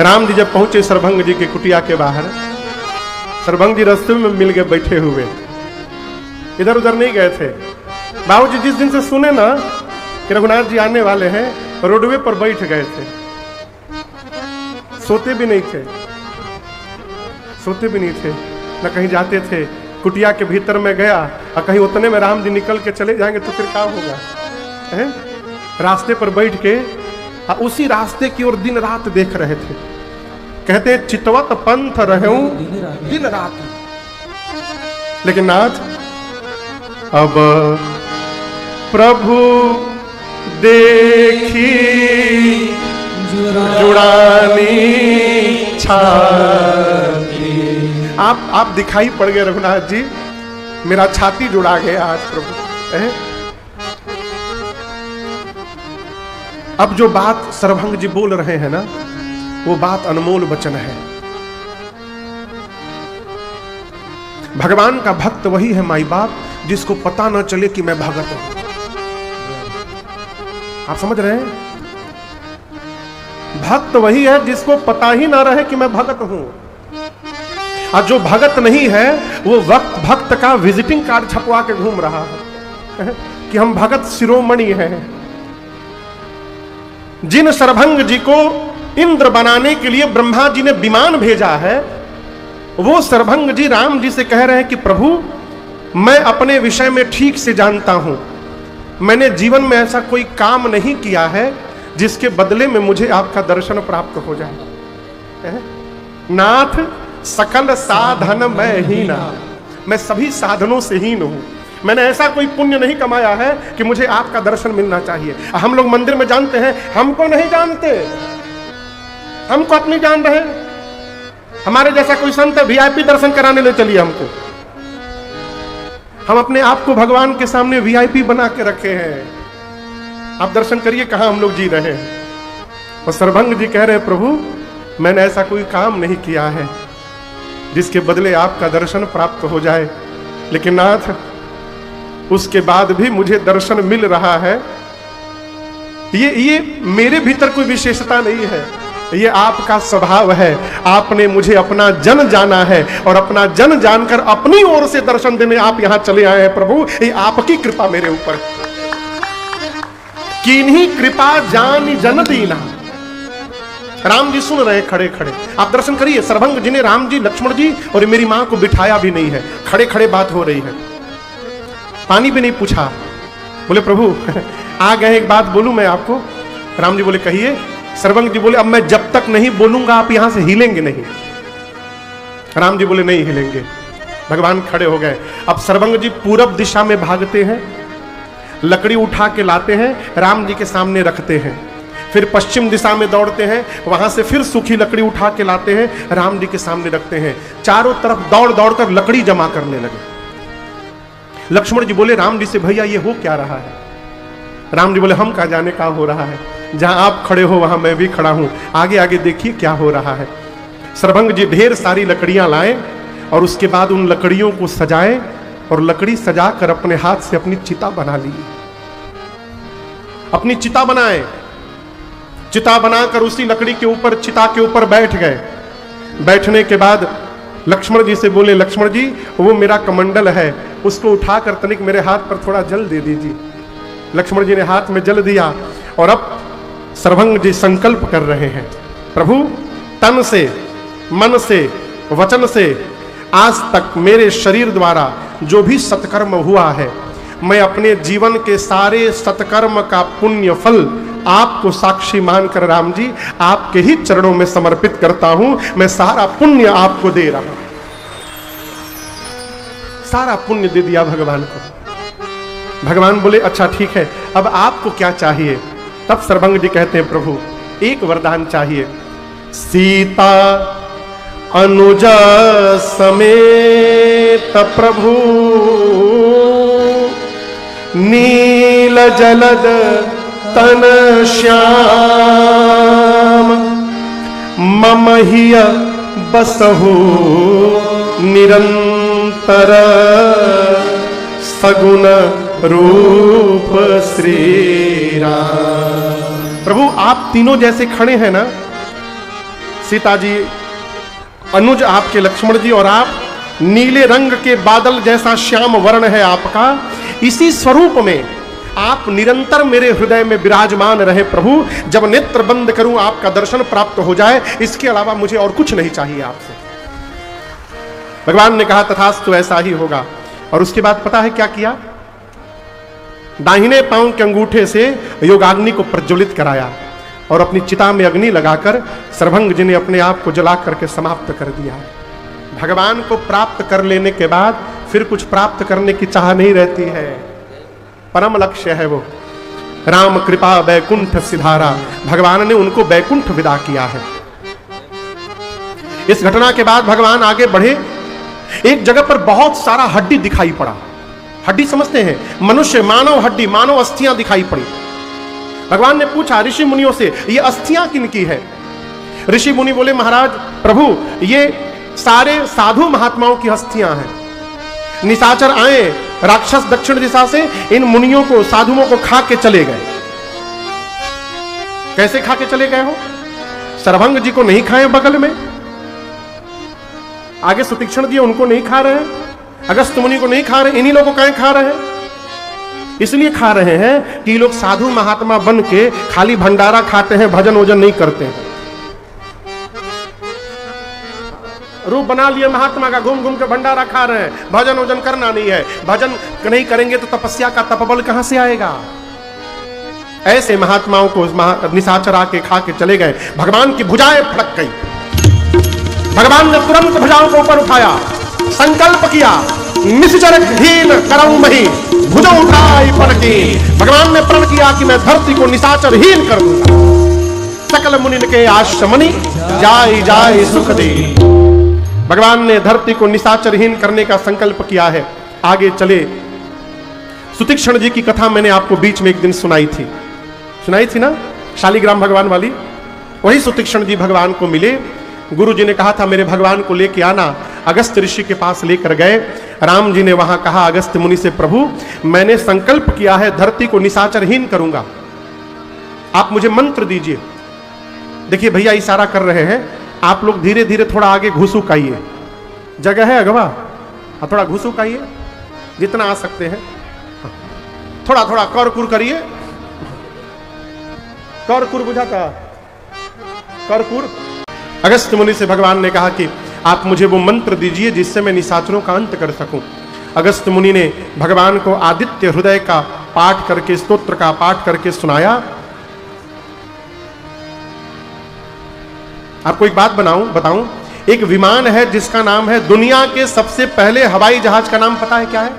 राम जी जब पहुंचे सरभंग जी के कुटिया के बाहर, सरभंग जी रास्ते में मिल गए बैठे हुए, इधर उधर नहीं गए थे। बाबूजी जिस दिन से सुने ना कि रघुनाथ जी आने वाले हैं, रोडवे पर बैठ गए थे, सोते भी नहीं थे, सोते भी नहीं थे, न कहीं जाते थे। कुटिया के भीतर में गया और कहीं उतने में राम जी निकल के चले जाएंगे तो फिर क्या होगा? है? रास्ते पर बैठ के उसी रास्ते की ओर दिन रात देख रहे थे। कहते चितवत पंथ रहूं दिन रात। लेकिन नाथ अब प्रभु देखी जुड़ानी छाती। आप दिखाई पड़ गए रघुनाथ जी, मेरा छाती जुड़ा गया आज प्रभु। है? अब जो बात सरभंग जी बोल रहे हैं ना, वो बात अनमोल वचन है। भगवान का भक्त वही है माई बाप जिसको पता न चले कि मैं भगत हूं। आप समझ रहे हैं? भक्त वही है जिसको पता ही ना रहे कि मैं भगत हूं। और जो भगत नहीं है वो भक्त का विजिटिंग कार्ड छपवा के घूम रहा है कि हम भगत शिरोमणि हैं। जिन सरभंग जी को इंद्र बनाने के लिए ब्रह्मा जी ने विमान भेजा है, वो सरभंग जी राम जी से कह रहे हैं कि प्रभु मैं अपने विषय में ठीक से जानता हूं, मैंने जीवन में ऐसा कोई काम नहीं किया है जिसके बदले में मुझे आपका दर्शन प्राप्त हो जाए। नाथ सकल साधन मैं हीन, मैं सभी साधनों से हीन हूं। मैंने ऐसा कोई पुण्य नहीं कमाया है कि मुझे आपका दर्शन मिलना चाहिए। हम लोग मंदिर में जानते हैं, हमको नहीं जानते, हमको अपनी जान रहे। हमारे जैसा कोई संत वीआईपी दर्शन कराने ले चलिए हमको। हम अपने आप को भगवान के सामने वीआईपी बना के रखे हैं। आप दर्शन करिए कहां हम लोग जी रहे हैं। और सरभंग जी कह रहे प्रभु मैंने ऐसा कोई काम नहीं किया है जिसके बदले आपका दर्शन प्राप्त हो जाए, लेकिन नाथ उसके बाद भी मुझे दर्शन मिल रहा है। ये मेरे भीतर कोई विशेषता नहीं है, ये आपका स्वभाव है। आपने मुझे अपना जन जाना है और अपना जन जानकर अपनी ओर से दर्शन देने आप यहां चले आए हैं। प्रभु ये आपकी कृपा मेरे ऊपर। किन्हीं कृपा जान जन दीना। राम जी सुन रहे खड़े खड़े, आप दर्शन करिए। सरभंग जी ने राम जी, लक्ष्मण जी और मेरी मां को बिठाया भी नहीं है, खड़े खड़े बात हो रही है, पानी भी नहीं पूछा। बोले प्रभु आ गए, एक बात बोलूं मैं आपको। राम जी बोले कहिए। सर्वंग जी बोले अब मैं जब तक नहीं बोलूंगा आप यहां से हिलेंगे नहीं। राम जी बोले नहीं हिलेंगे। भगवान खड़े हो गए। अब सर्वंग जी पूरब दिशा में भागते हैं, लकड़ी उठा के लाते हैं, राम जी के सामने रखते हैं। फिर पश्चिम दिशा में दौड़ते हैं, वहां से फिर सूखी लकड़ी उठा के लाते हैं, राम जी के सामने रखते हैं। चारों तरफ दौड़ दौड़ कर लकड़ी जमा करने लगे। लक्ष्मण जी बोले राम जी से भैया ये हो क्या रहा है? राम जी बोले हम कहाँ जाने का हो रहा है, जहां आप खड़े हो वहां मैं भी खड़ा हूं, आगे आगे देखिए क्या हो रहा है। सर्वंग जी ढेर सारी लकड़ियां लाए और उसके बाद उन लकड़ियों को सजाए और लकड़ी सजाकर अपने हाथ से अपनी चिता बना ली। अपनी चिता बनाए, चिता बनाकर उसी लकड़ी के ऊपर, चिता के ऊपर बैठ गए। बैठने के बाद लक्ष्मण जी से बोले लक्ष्मण जी वो मेरा कमंडल है, उसको उठाकर तनिक मेरे हाथ पर थोड़ा जल दे दीजिए। लक्ष्मण जी ने हाथ में जल दिया और अब सर्वंग जी संकल्प कर रहे हैं, प्रभु तन से, मन से, वचन से आज तक मेरे शरीर द्वारा जो भी सत्कर्म हुआ है, मैं अपने जीवन के सारे सत्कर्म का पुण्य फल आपको साक्षी मानकर राम जी आपके ही चरणों में समर्पित करता हूं। मैं सारा पुण्य आपको दे रहा हूं। सारा पुण्य दे दिया भगवान को। भगवान बोले अच्छा ठीक है, अब आपको क्या चाहिए? तब सर्वंग जी कहते हैं प्रभु एक वरदान चाहिए, सीता अनुज समेत प्रभु नील जलद तन श्याम मम हिय बसहु निरंतर सगुण रूप श्री राम। प्रभु आप तीनों जैसे खड़े हैं ना, सीता जी, अनुज आपके लक्ष्मण जी और आप, नीले रंग के बादल जैसा श्याम वर्ण है आपका, इसी स्वरूप में आप निरंतर मेरे हृदय में विराजमान रहे प्रभु। जब नेत्र बंद करूं आपका दर्शन प्राप्त हो जाए, इसके अलावा मुझे और कुछ नहीं चाहिए आपसे। भगवान ने कहा तथास्तु ऐसा ही होगा। और उसके बाद पता है क्या किया? दाहिने पांव के अंगूठे से योगाग्नि को प्रज्वलित कराया और अपनी चिता में अग्नि लगाकर सर्वंग जी ने अपने आप को जला करके समाप्त कर दिया। भगवान को प्राप्त कर लेने के बाद फिर कुछ प्राप्त करने की चाह नहीं रहती है, परम लक्ष्य है वो। राम कृपा बैकुंठ सिधारा, भगवान ने उनको बैकुंठ विदा किया है। इस घटना के बाद भगवान आगे बढ़े। एक जगह पर बहुत सारा हड्डी दिखाई पड़ा। हड्डी समझते हैं, मनुष्य, मानव हड्डी, मानव अस्थियां दिखाई पड़ी। भगवान ने पूछा ऋषि मुनियों से ये अस्थियां किनकी है? ऋषि मुनि बोले महाराज प्रभु ये सारे साधु महात्माओं की अस्थियां हैं। निशाचर आए, राक्षस दक्षिण दिशा से इन मुनियों को, साधुओं को खा के चले गए। कैसे खा के चले गए हो? सर्वंग जी को नहीं खाए बगल में, आगे सुतीक्षण जी उनको नहीं खा रहे हैं, अगस्त मुनि को नहीं खा रहे, इन्हीं लोगों को कहीं खा रहे हैं। इसलिए खा रहे हैं कि लोग साधु महात्मा बन के खाली भंडारा खाते हैं, भजन वजन नहीं करते हैं। रूप बना लिए महात्मा का, घूम घूम के भंडारा खा रहे हैं, भजन वजन करना नहीं है। भजन नहीं करेंगे तो तपस्या का तपबल कहां से आएगा? ऐसे महात्माओं को निशाचर आके खा के चले गए। भगवान की भुजाएं फड़क गई। भगवान ने तुरंत भुजाओं को ऊपर उठाया, संकल्प किया, निश्चर हीन करऊं मही भुजों उठाई पलकी। भगवान ने प्रण किया कि मैं धरती को निशाचर हीन कर दूंगा। सकल मुनि के आश्रमनि जाय जाय सुख दे। भगवान ने धरती को निशाचरहीन करने का संकल्प किया है। आगे चले। सुतीक्षण जी की कथा मैंने आपको बीच में एक दिन सुनाई थी ना, शालिग्राम भगवान वाली। वही सुतीक्षण जी भगवान को मिले। गुरु जी ने कहा था मेरे भगवान को लेके आना। अगस्त ऋषि के पास लेकर गए। राम जी ने वहां कहा अगस्त मुनि से, प्रभु मैंने संकल्प किया है धरती को निशाचरहीन करूंगा, आप मुझे मंत्र दीजिए। देखिए भैया इशारा कर रहे हैं, आप लोग धीरे धीरे थोड़ा आगे घुसूक आइए, जगह है अगवा, थोड़ा घुसूक आइए जितना आ सकते हैं। थोड़ा थोड़ा कर कुर करिए। कर कुर बुझाता, कर कुर। अगस्त मुनि से भगवान ने कहा कि आप मुझे वो मंत्र दीजिए जिससे मैं निशाचरों का अंत कर सकूं। अगस्त मुनि ने भगवान को आदित्य हृदय का पाठ करके, स्तोत्र का पाठ करके सुनाया। आपको एक बात बताऊं, एक विमान है जिसका नाम है, दुनिया के सबसे पहले हवाई जहाज का नाम पता है क्या है?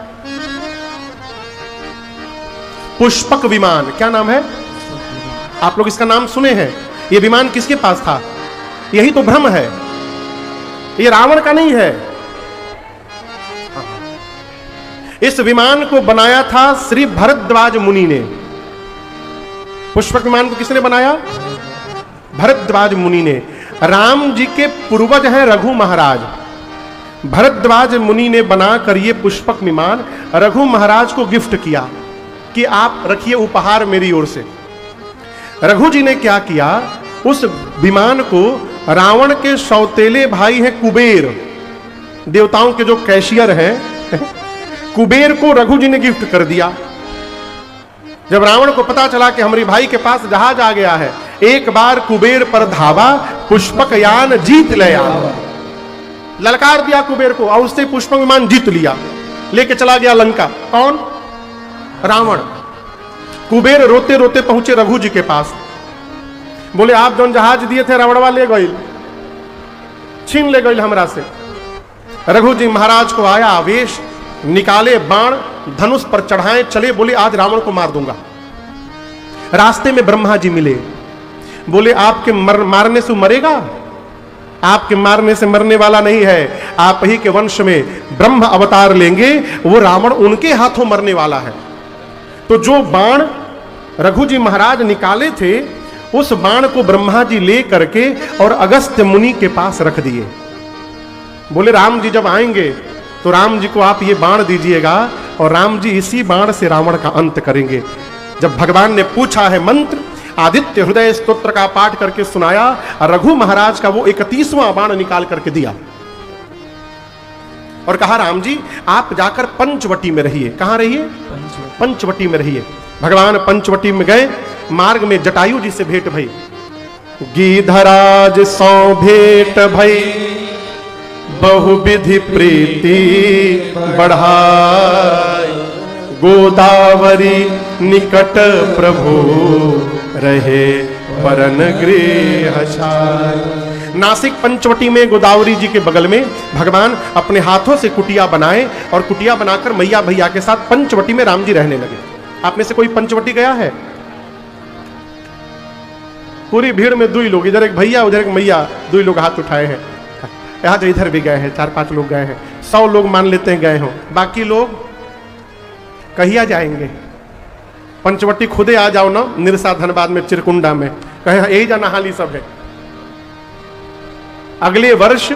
पुष्पक विमान। क्या नाम है? आप लोग इसका नाम सुने हैं? यह विमान किसके पास था? यही तो भ्रम है, ये रावण का नहीं है। इस विमान को बनाया था श्री भरद्वाज मुनि ने। पुष्पक विमान को किसने बनाया? भरद्वाज मुनि ने। राम जी के पूर्वज हैं रघु महाराज। भरद्वाज मुनि ने बनाकर ये पुष्पक विमान रघु महाराज को गिफ्ट किया कि आप रखिए उपहार मेरी ओर से। रघु जी ने क्या किया, उस विमान को रावण के सौतेले भाई हैं कुबेर, देवताओं के जो कैशियर हैं, कुबेर को रघु जी ने गिफ्ट कर दिया। जब रावण को पता चला कि हमारे भाई के पास जहाज आ गया है, एक बार कुबेर पर धावा, पुष्पक यान जीत लिया, ललकार दिया कुबेर को और उससे पुष्पक विमान जीत लिया, लेके चला गया लंका। कौन? रावण। कुबेर रोते रोते पहुंचे रघु जी के पास, बोले आप जो जहाज दिए थे रावणवा ले गई, छीन ले गई हमरा से। रघु जी महाराज को आया आवेश, निकाले बाण, धनुष पर चढ़ाए चले, बोले आज रावण को मार दूंगा। रास्ते में ब्रह्मा जी मिले, बोले आपके मारने से मरेगा? आपके मारने से मरने वाला नहीं है, आप ही के वंश में ब्रह्म अवतार लेंगे, वो रावण उनके हाथों मरने वाला है। तो जो बाण रघु जी महाराज निकाले थे, उस बाण को ब्रह्मा जी ले करके और अगस्त्य मुनि के पास रख दिए। बोले राम जी जब आएंगे तो राम जी को आप ये बाण दीजिएगा और राम जी इसी बाण से रावण का अंत करेंगे। जब भगवान ने पूछा है मंत्र, आदित्य हृदय स्तोत्र का पाठ करके सुनाया, रघु महाराज का वो 31वां बाण निकाल करके दिया और कहा राम जी आप जाकर पंचवटी में रहिए। कहां रहिए? पंचवटी में रहिए। भगवान पंचवटी में गए, मार्ग में जटायु जी से भेंट भई। गीधराज सौ भेंट भई, बहुविधि प्रीति बढ़ाई, गोदावरी निकट प्रभु रहे परन गृह छाय। नासिक पंचवटी में गोदावरी जी के बगल में भगवान अपने हाथों से कुटिया बनाए और कुटिया बनाकर मैया भैया के साथ पंचवटी में राम जी रहने लगे। आप में से कोई पंचवटी गया है? पूरी भीड़ में दुई लोग, इधर एक भैया उधर एक मैया, दुई लोग हाथ उठाए हैं। यहां तो इधर भी गए हैं, 4-5 लोग गए हैं। 100 लोग मान लेते हैं गए हो, बाकी लोग कहिया जाएंगे? पंचवटी खुदे आ जाओ ना, निरसा धनबाद में, चिरकुंडा में, कहे यही जा नहाली सब है। अगले वर्ष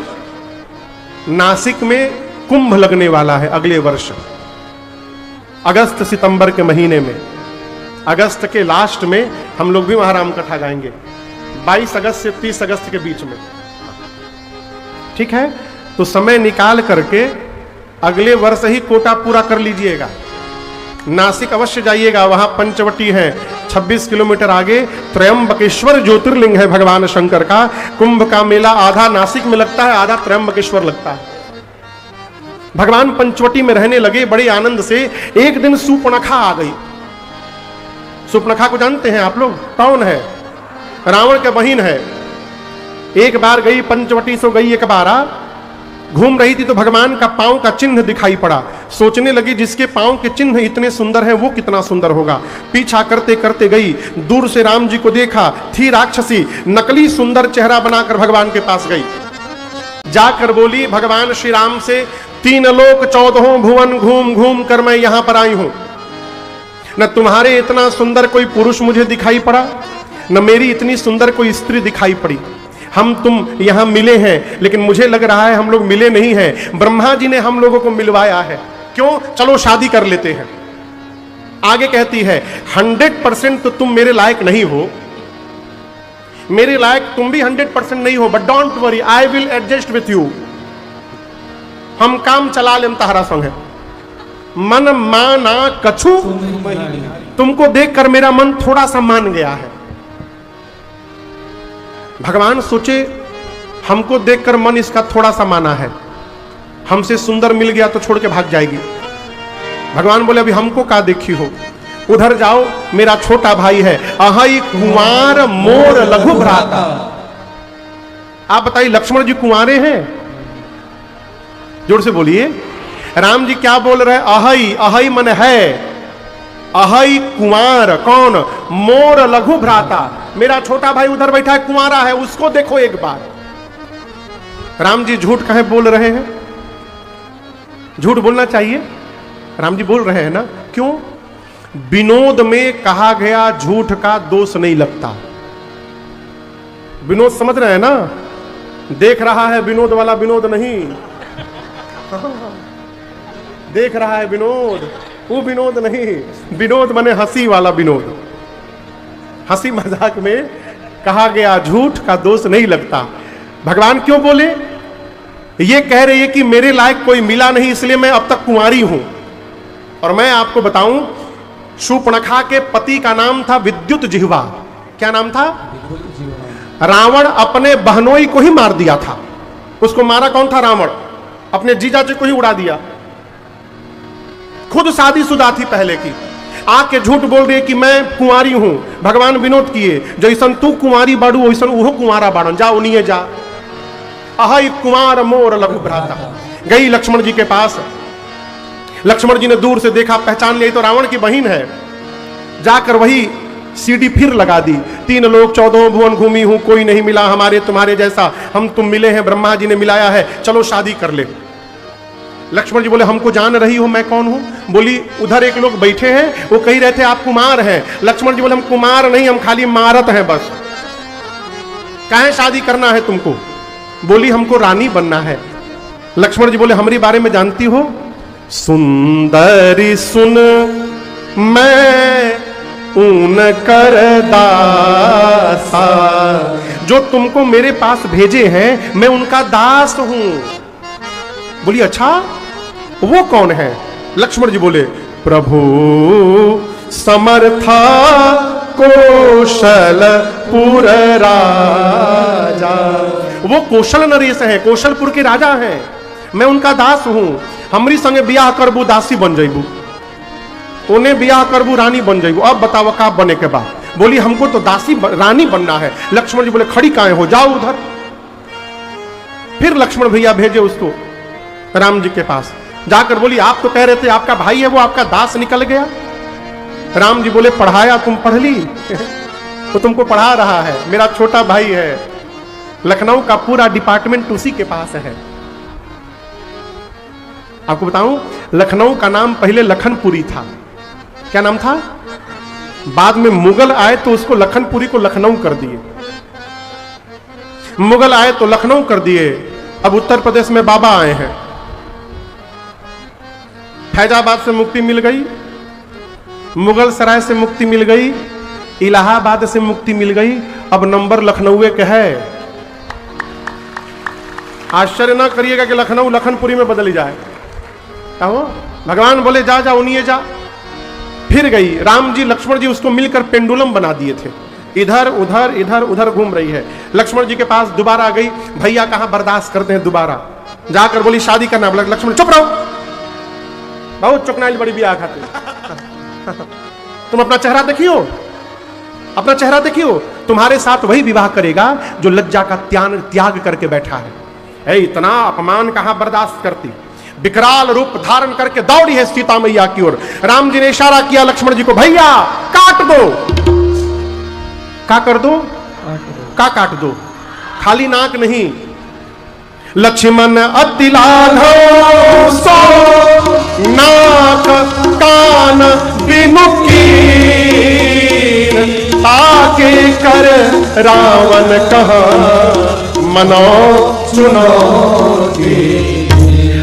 नासिक में कुंभ लगने वाला है। अगले वर्ष अगस्त सितंबर के महीने में, अगस्त के लास्ट में हम लोग भी वहां राम कथा गाएंगे, 22 अगस्त से 30 अगस्त के बीच में। ठीक है, तो समय निकाल करके अगले वर्ष ही कोटा पूरा कर लीजिएगा। नासिक अवश्य जाइएगा, वहां पंचवटी है। 26 किलोमीटर आगे त्रयंबकेश्वर ज्योतिर्लिंग है भगवान शंकर का। कुंभ का मेला आधा नासिक में लगता है, आधा त्रयंबकेश्वर लगता है। भगवान पंचवटी में रहने लगे बड़े आनंद से। एक दिन सूर्पणखा आ गई। सूर्पणखा को जानते हैं आप लोग? कौन है? रावण के बहिन है। एक बार गई पंचवटी से, गई एक बार घूम रही थी तो भगवान का पांव का चिन्ह दिखाई पड़ा। सोचने लगी जिसके पांव के चिन्ह इतने सुंदर हैं वो कितना सुंदर होगा। पीछा करते करते गई, दूर से राम जी को देखा, थी राक्षसी, नकली सुंदर चेहरा बनाकर भगवान के पास गई। जाकर बोली भगवान श्री राम से, 3 लोक 14 भुवन घूम घूम कर मैं यहां पर आई हूं। न तुम्हारे इतना सुंदर कोई पुरुष मुझे दिखाई पड़ा, न मेरी इतनी सुंदर कोई स्त्री दिखाई पड़ी। हम तुम यहां मिले हैं, लेकिन मुझे लग रहा है हम लोग मिले नहीं हैं। ब्रह्मा जी ने हम लोगों को मिलवाया है। क्यों? चलो शादी कर लेते हैं। आगे कहती है 100% तो तुम मेरे लायक नहीं हो, मेरे लायक तुम भी 100% नहीं हो, but don't worry, I will adjust with you. हम काम चला लेम तहरा संग है। मन माना कछु, तुमको देखकर मेरा मन थोड़ा सा मान गया है। भगवान सोचे हमको देखकर मन इसका थोड़ा सा माना है, हमसे सुंदर मिल गया तो छोड़ के भाग जाएगी। भगवान बोले अभी हमको का देखी हो, उधर जाओ, मेरा छोटा भाई है। अहई कुमार मोर लघु भ्राता, आप बताइए, लक्ष्मण जी कुंवारे हैं? जोर से बोलिए। राम जी क्या बोल रहे हैं? अहई, अहई मन है, अहई कुंवार। कौन? मोर लघु भ्राता, मेरा छोटा भाई उधर बैठा है, कुंवारा है, उसको देखो एक बार। राम जी झूठ कहे बोल रहे हैं? झूठ बोलना चाहिए? राम जी बोल रहे हैं ना। क्यों? विनोद में कहा गया झूठ का दोष नहीं लगता। विनोद समझ रहे हैं ना? देख रहा है विनोद वाला विनोद नहीं, देख रहा है विनोद, वो विनोद नहीं। विनोद माने हंसी वाला विनोद। हंसी मजाक में कहा गया झूठ का दोष नहीं लगता। भगवान क्यों बोले? ये कह रही है कि मेरे लायक कोई मिला नहीं, इसलिए मैं अब तक कुंवारी हूं। और मैं आपको बताऊं, शूर्पणखा के पति का नाम था विद्युत जिह्वा। क्या नाम था? रावण अपने बहनोई को ही मार दिया था। उसको मारा कौन था? रावण। अपने जीजाजी को ही उड़ा दिया। खुद शादीशुदा थी पहले की, आके झूठ बोल रही है कि मैं कुंवारी हूं। भगवान विनोद किए, जैसन तू कुंवारी बाड़ू वैसन उहो कुंवारा बाड़न, जा उन्हीं जा। अहई कुंवार मोर लघु भ्राता। गई लक्ष्मण जी के पास। लक्ष्मण जी ने दूर से देखा, पहचान लिया तो रावण की बहन है। जाकर वही सीढ़ी फिर लगा दी। 3 लोग 14 भुवन घूमी हूं, कोई नहीं मिला हमारे तुम्हारे जैसा। हम तुम मिले हैं, ब्रह्मा जी ने मिलाया है, चलो शादी कर ले। लक्ष्मण जी बोले, हमको जान रही हो मैं कौन हूं? बोली, उधर एक लोग बैठे हैं, वो कह रहे थे आप कुमार हैं। लक्ष्मण जी बोले, हम कुमार नहीं, हम खाली मारत हैं बस। काहे शादी करना है तुमको? बोली, हमको रानी बनना है। लक्ष्मण जी बोले, हमारी बारे में जानती हो? सुंदरी सुन मैं ऊन कर दासा, जो तुमको मेरे पास भेजे हैं मैं उनका दास हूं। बोली, अच्छा वो कौन है? लक्ष्मण जी बोले, प्रभु समर्था कौशलपुर राजा। वो कौशल नरेश है, कौशलपुर के राजा हैं, मैं उनका दास हूं। हमरी संगे बियाह करबू, दासी बन जाइबू, उन्हें बियाह करबू, रानी बन जाइबू। अब बताओ का बने के बाद? बोली, हमको तो दासी रानी बनना है। लक्ष्मण जी बोले, खड़ी काहे हो, जाओ उधर। फिर लक्ष्मण भैया भेजे उसको राम जी के पास। जाकर बोली, आप तो कह रहे थे आपका भाई है, वो आपका दास निकल गया। राम जी बोले, पढ़ाया तुम पढ़ ली? वो तुमको पढ़ा रहा है, मेरा छोटा भाई है। लखनऊ का पूरा डिपार्टमेंट उसी के पास है। आपको बताऊं, लखनऊ का नाम पहले लखनपुरी था। क्या नाम था? बाद में मुगल आए तो उसको लखनपुरी को लखनऊ कर दिए। मुगल आए तो लखनऊ कर दिए। अब उत्तर प्रदेश में बाबा आए हैं। फैजाबाद से मुक्ति मिल गई, मुगल सराय से मुक्ति मिल गई, इलाहाबाद से मुक्ति मिल गई। अब नंबर लखनऊ के है। आश्चर्य ना करिएगा कि लखनऊ लखनपुरी में बदल जाए। कहो, भगवान बोले, जा जा उन्हीं जा। फिर गई। राम जी लक्ष्मण जी उसको मिलकर पेंडुलम बना दिए थे, इधर उधर इधर उधर घूम रही है। लक्ष्मण जी के पास दोबारा गई। भैया कहां बर्दाश्त करते हैं दोबारा। जाकर बोली, शादी करना। बोला, लक्ष्मण चुप रहो, बहुत चुकनाइल बड़ी बियाह खाते। तुम अपना चेहरा देखियो, अपना चेहरा देखियो। तुम्हारे साथ वही विवाह करेगा जो लज्जा का त्याग करके बैठा है। इतना अपमान कहां बर्दाश्त करती। विकराल रूप धारण करके दौड़ी है सीता मैया की ओर। राम जी ने इशारा किया लक्ष्मण जी को, भैया काट दो। का कर दो? का काट दो? खाली नाक नहीं। लक्ष्मण अति लाघव सो नाक कान विमुखी, ताके कर रावण कहा मनो सुनो।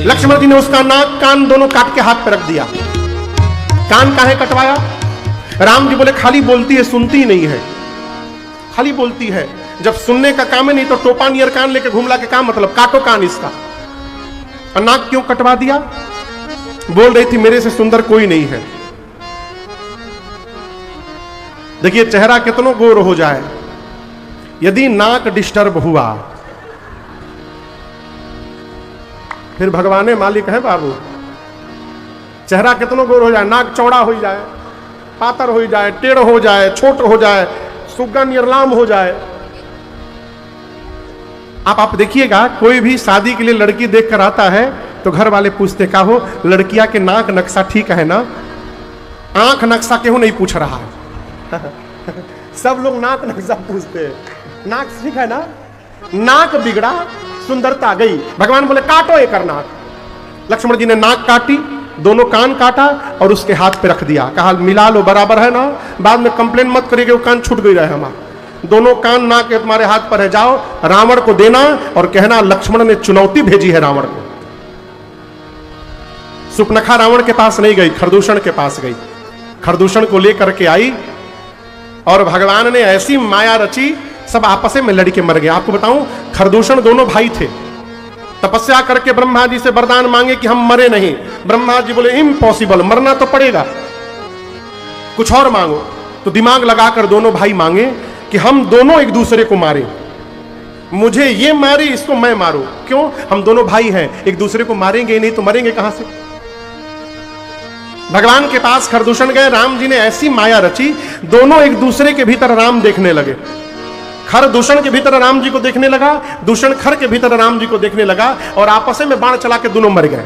लक्ष्मण जी ने उसका नाक कान दोनों काट के हाथ पे रख दिया। कान काहे कटवाया? राम जी बोले, खाली बोलती है, सुनती नहीं है। खाली बोलती है, जब सुनने का काम है नहीं तो टोपा नियर कान लेके घूमला के काम, मतलब काटो कान इसका। और नाक क्यों कटवा दिया? बोल रही थी, मेरे से सुंदर कोई नहीं है। देखिए, चेहरा कितना गोर हो जाए, यदि नाक डिस्टर्ब हुआ फिर भगवाने मालिक है बाबू। चेहरा कितना गोर हो जाए, नाक चौड़ा हो जाए, पातर हो जाए, टेढ़ हो जाए, छोट हो जाए, सुग्गा निर्लाम हो जाए, आप देखिएगा, कोई भी शादी के लिए लड़की देखकर आता है तो घर वाले पूछते का हो, लड़किया के नाक नक्शा ठीक है ना? आंख नक्शा क्यों नहीं पूछ रहा है? सब लोग नाक नक्शा पूछते हैं, नाक ठीक है ना? नाक बिगड़ा सुंदरता गई। भगवान बोले काटो एक नाक। लक्ष्मण जी ने नाक काटी, दोनों कान काटा और उसके हाथ पे रख दिया, कहा मिला लो, बराबर है ना, बाद में कंप्लेन मत करिए वो कान छूट गई रहे हमारा। दोनों कान नाक के तुम्हारे हाथ पर है, जाओ रावण को देना और कहना लक्ष्मण ने चुनौती भेजी है रावण को। सुपनखा रावण के पास नहीं गई, खरदूषण के पास गई। खरदूषण को लेकर के आई और भगवान ने ऐसी माया रची, सब आपस में लड़ के मर गए। आपको बताऊं, खरदूषण दोनों भाई थे, तपस्या करके ब्रह्मा जी से वरदान मांगे कि हम मरे नहीं। ब्रह्मा जी बोले इम्पॉसिबल, मरना तो पड़ेगा, कुछ और मांगो। तो दिमाग लगाकर दोनों भाई मांगे कि हम दोनों एक दूसरे को मारे, मुझे ये मारे इसको मैं मारूं। क्यों? हम दोनों भाई हैं, एक दूसरे को मारेंगे नहीं तो मरेंगे कहां से? भगवान के पास खरदूषण गए, राम जी ने ऐसी माया रची, दोनों एक दूसरे के भीतर राम देखने लगे। खर दूषण के भीतर राम जी को देखने लगा, दूषण खर के भीतर राम जी को देखने लगा और आपस में बाण चला के दोनों मर गए।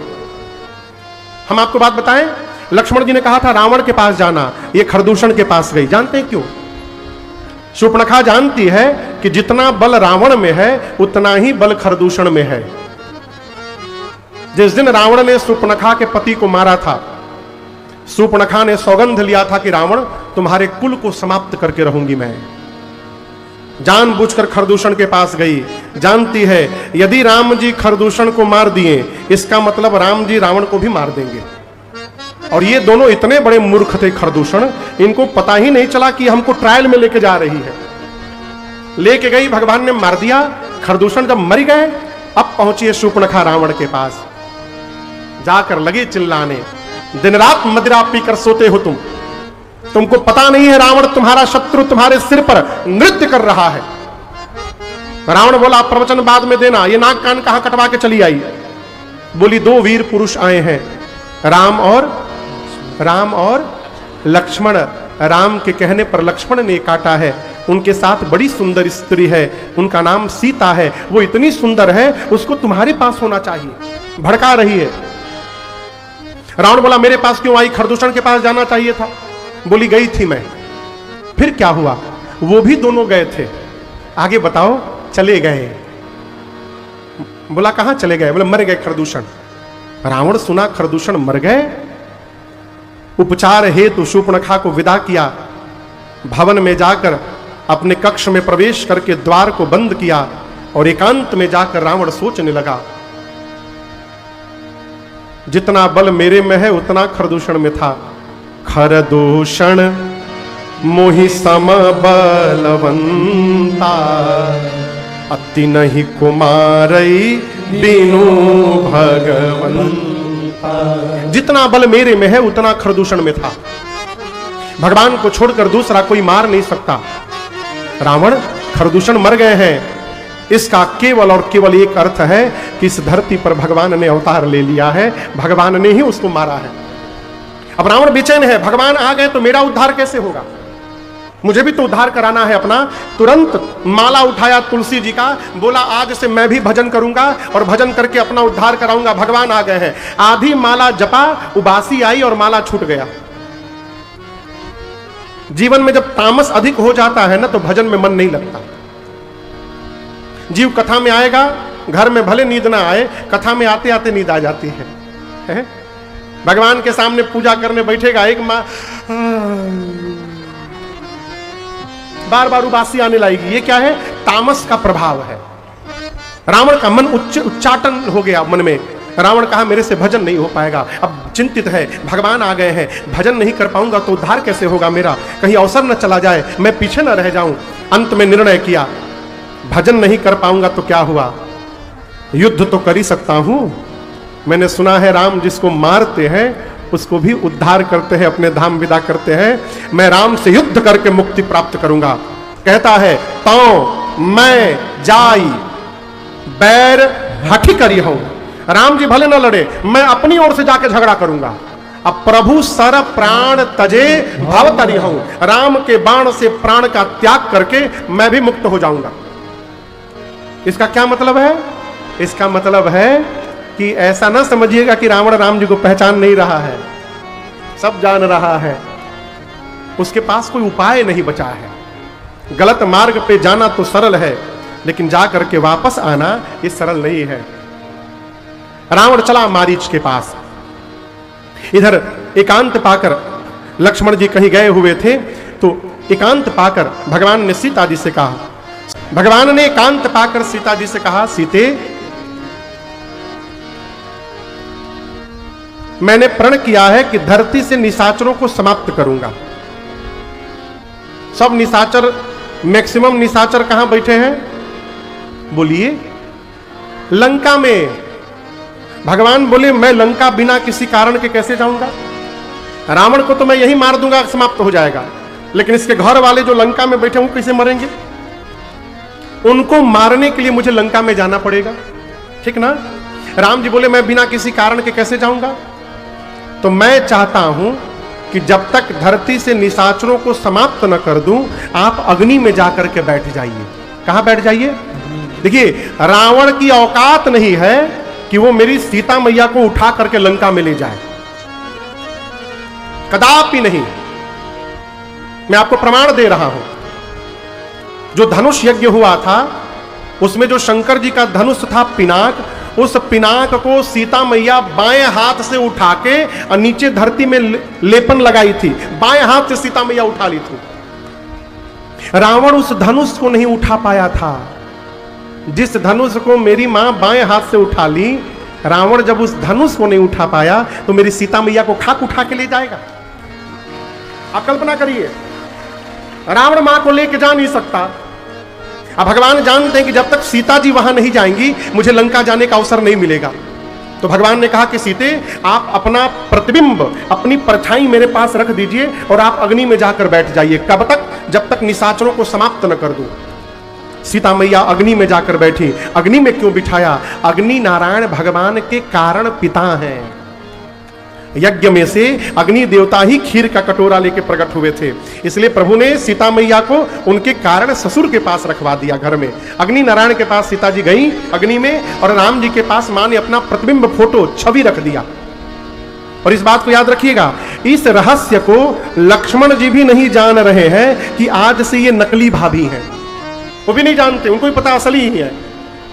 हम आपको बात बताएं, लक्ष्मण जी ने कहा था रावण के पास जाना, ये खरदूषण के पास गई। जानते हैं क्यों? शूर्पणखा जानती है कि जितना बल रावण में है उतना ही बल खरदूषण में है। जिस दिन रावण ने शूर्पणखा के पति को मारा था, शूर्पणखा ने सौगंध लिया था कि रावण तुम्हारे कुल को समाप्त करके रहूंगी मैं। जानबूझकर खरदूषण के पास गई, जानती है यदि राम जी खरदूषण को मार दिए इसका मतलब राम जी रावण को भी मार देंगे। और ये दोनों इतने बड़े मूर्ख थे खरदूषण, इनको पता ही नहीं चला कि हमको ट्रायल में लेके जा रही है। लेके गई, भगवान ने मार दिया। खरदूषण जब मर गए, अब पहुंची है शूर्पणखा रावण के पास, जाकर लगी चिल्लाने, दिन रात मदिरा पीकर सोते हो तुमको पता नहीं है रावण तुम्हारा शत्रु तुम्हारे सिर पर नृत्य कर रहा है। रावण बोला प्रवचन बाद में देना, ये नाक कान कहां कटवा के चली आई? बोली दो वीर पुरुष आए हैं, राम और लक्ष्मण। राम के कहने पर लक्ष्मण ने काटा है, उनके साथ बड़ी सुंदर स्त्री है, उनका नाम सीता है, वो इतनी सुंदर है उसको तुम्हारे पास होना चाहिए। भड़का रही है। रावण बोला मेरे पास क्यों आई? खरदूषण के पास जाना चाहिए था। बोली गई थी मैं। फिर क्या हुआ? वो भी दोनों गए थे। आगे बताओ। चले गए। बोला कहां चले गए? बोले मर गए खरदूषण। रावण सुना खरदूषण मर गए, उपचार हेतु शूर्पणखा को विदा किया। भवन में जाकर अपने कक्ष में प्रवेश करके द्वार को बंद किया और एकांत में जाकर रावण सोचने लगा, जितना बल मेरे में है उतना खरदूषण में था। खरदूषण मोहि सम बलवंता, अति नहीं कुमारई बिनु भगवंता। जितना बल मेरे में है उतना खरदूषण में था। भगवान को छोड़कर दूसरा कोई मार नहीं सकता। रावण खरदूषण मर गए हैं, इसका केवल और केवल एक अर्थ है कि इस धरती पर भगवान ने अवतार ले लिया है, भगवान ने ही उसको मारा है। अब रावण बेचैन है, भगवान आ गए तो मेरा उद्धार कैसे होगा? मुझे भी तो उद्धार कराना है अपना। तुरंत माला उठाया तुलसी जी का, बोला आज से मैं भी भजन करूंगा और भजन करके अपना उद्धार कराऊंगा। भगवान आ गए हैं। आधी माला जपा, उबासी आई और माला छूट गया। जीवन में जब तामस अधिक हो जाता है ना तो भजन में मन नहीं लगता। जीव कथा में आएगा, घर में भले नींद ना आए, कथा में आते आते नींद आ जाती है? भगवान के सामने पूजा करने बैठेगा, एक माँ बार बार उबासी आने लगेगी। ये क्या है? तामस का प्रभाव है। रावण का मन उच्चाटन हो गया मन में। रावण कहा मेरे से भजन नहीं हो पाएगा। अब चिंतित है, भगवान आ गए हैं, भजन नहीं कर पाऊंगा तो उद्धार कैसे होगा मेरा? कहीं अवसर न चला जाए, मैं पीछे न रह जाऊं। अंत में निर्णय किया, भजन नहीं कर पाऊंगा तो क्या हुआ, युद्ध तो कर ही सकता हूं। मैंने सुना है राम जिसको मारते हैं उसको भी उद्धार करते हैं, अपने धाम विदा करते हैं। मैं राम से युद्ध करके मुक्ति प्राप्त करूंगा। कहता है तो मैं जाई बैर हठी करी हूं। राम जी भले ना लड़े, मैं अपनी ओर से जाके झगड़ा करूंगा। अब प्रभु सर प्राण तजे भव तरी हूं। राम के बाण से प्राण का त्याग करके मैं भी मुक्त हो जाऊंगा। इसका क्या मतलब है? इसका मतलब है कि ऐसा ना समझिएगा कि रावण राम जी को पहचान नहीं रहा है, सब जान रहा है। उसके पास कोई उपाय नहीं बचा है। गलत मार्ग पे जाना तो सरल है, लेकिन जाकर के वापस आना ये सरल नहीं है। रावण चला मारीच के पास। इधर एकांत पाकर लक्ष्मण जी कहीं गए हुए थे, तो एकांत पाकर भगवान ने सीता जी से कहा, भगवान ने एकांत पाकर सीता जी से कहा, सीते मैंने प्रण किया है कि धरती से निशाचरों को समाप्त करूंगा। सब निशाचर, मैक्सिमम निशाचर कहां बैठे हैं? बोलिए, लंका में। भगवान बोले मैं लंका बिना किसी कारण के कैसे जाऊंगा? रावण को तो मैं यही मार दूंगा, समाप्त हो जाएगा, लेकिन इसके घर वाले जो लंका में बैठे वो कैसे मरेंगे? उनको मारने के लिए मुझे लंका में जाना पड़ेगा, ठीक ना? राम जी बोले मैं बिना किसी कारण के कैसे जाऊंगा? तो मैं चाहता हूं कि जब तक धरती से निशाचरों को समाप्त न कर दूं, आप अग्नि में जाकर के बैठ जाइए। कहां बैठ जाइए? देखिए, रावण की औकात नहीं है कि वो मेरी सीता मैया को उठा करके लंका में ले जाए, कदापि नहीं। मैं आपको प्रमाण दे रहा हूं। जो धनुष यज्ञ हुआ था, उसमें जो शंकर जी का धनुष था पिनाक, उस पिनाक को सीता मैया बाएं हाथ से उठा के और नीचे धरती में लेपन लगाई थी, बाएं हाथ से सीता मैया उठा ली थी। रावण उस धनुष को नहीं उठा पाया था। जिस धनुष को मेरी मां बाएं हाथ से उठा ली, रावण जब उस धनुष को नहीं उठा पाया तो मेरी सीता मैया को खाक उठा के ले जाएगा। आप कल्पना करिए, रावण मां को लेके जा नहीं सकता। अब भगवान जानते हैं कि जब तक सीता जी वहां नहीं जाएंगी, मुझे लंका जाने का अवसर नहीं मिलेगा। तो भगवान ने कहा कि सीते, आप अपना प्रतिबिंब, अपनी परछाई मेरे पास रख दीजिए और आप अग्नि में जाकर बैठ जाइए। कब तक? जब तक निशाचरों को समाप्त न कर दूं। सीता मैया अग्नि में जाकर बैठी। अग्नि में क्यों बिठाया? अग्नि नारायण भगवान के कारण पिता हैं। यज्ञ में से अग्नि देवता ही खीर का कटोरा लेके प्रकट हुए थे, इसलिए प्रभु ने सीता मैया को उनके कारण ससुर के पास रखवा दिया घर में। अग्नि नारायण के पास सीता जी गई अग्नि में, और राम जी के पास मां ने अपना प्रतिबिंब फोटो छवि रख दिया। और इस बात को याद रखिएगा, इस रहस्य को लक्ष्मण जी भी नहीं जान रहे हैं कि आज से ये नकली भाभी हैं। वो भी नहीं जानते, उनको भी पता असली ही है।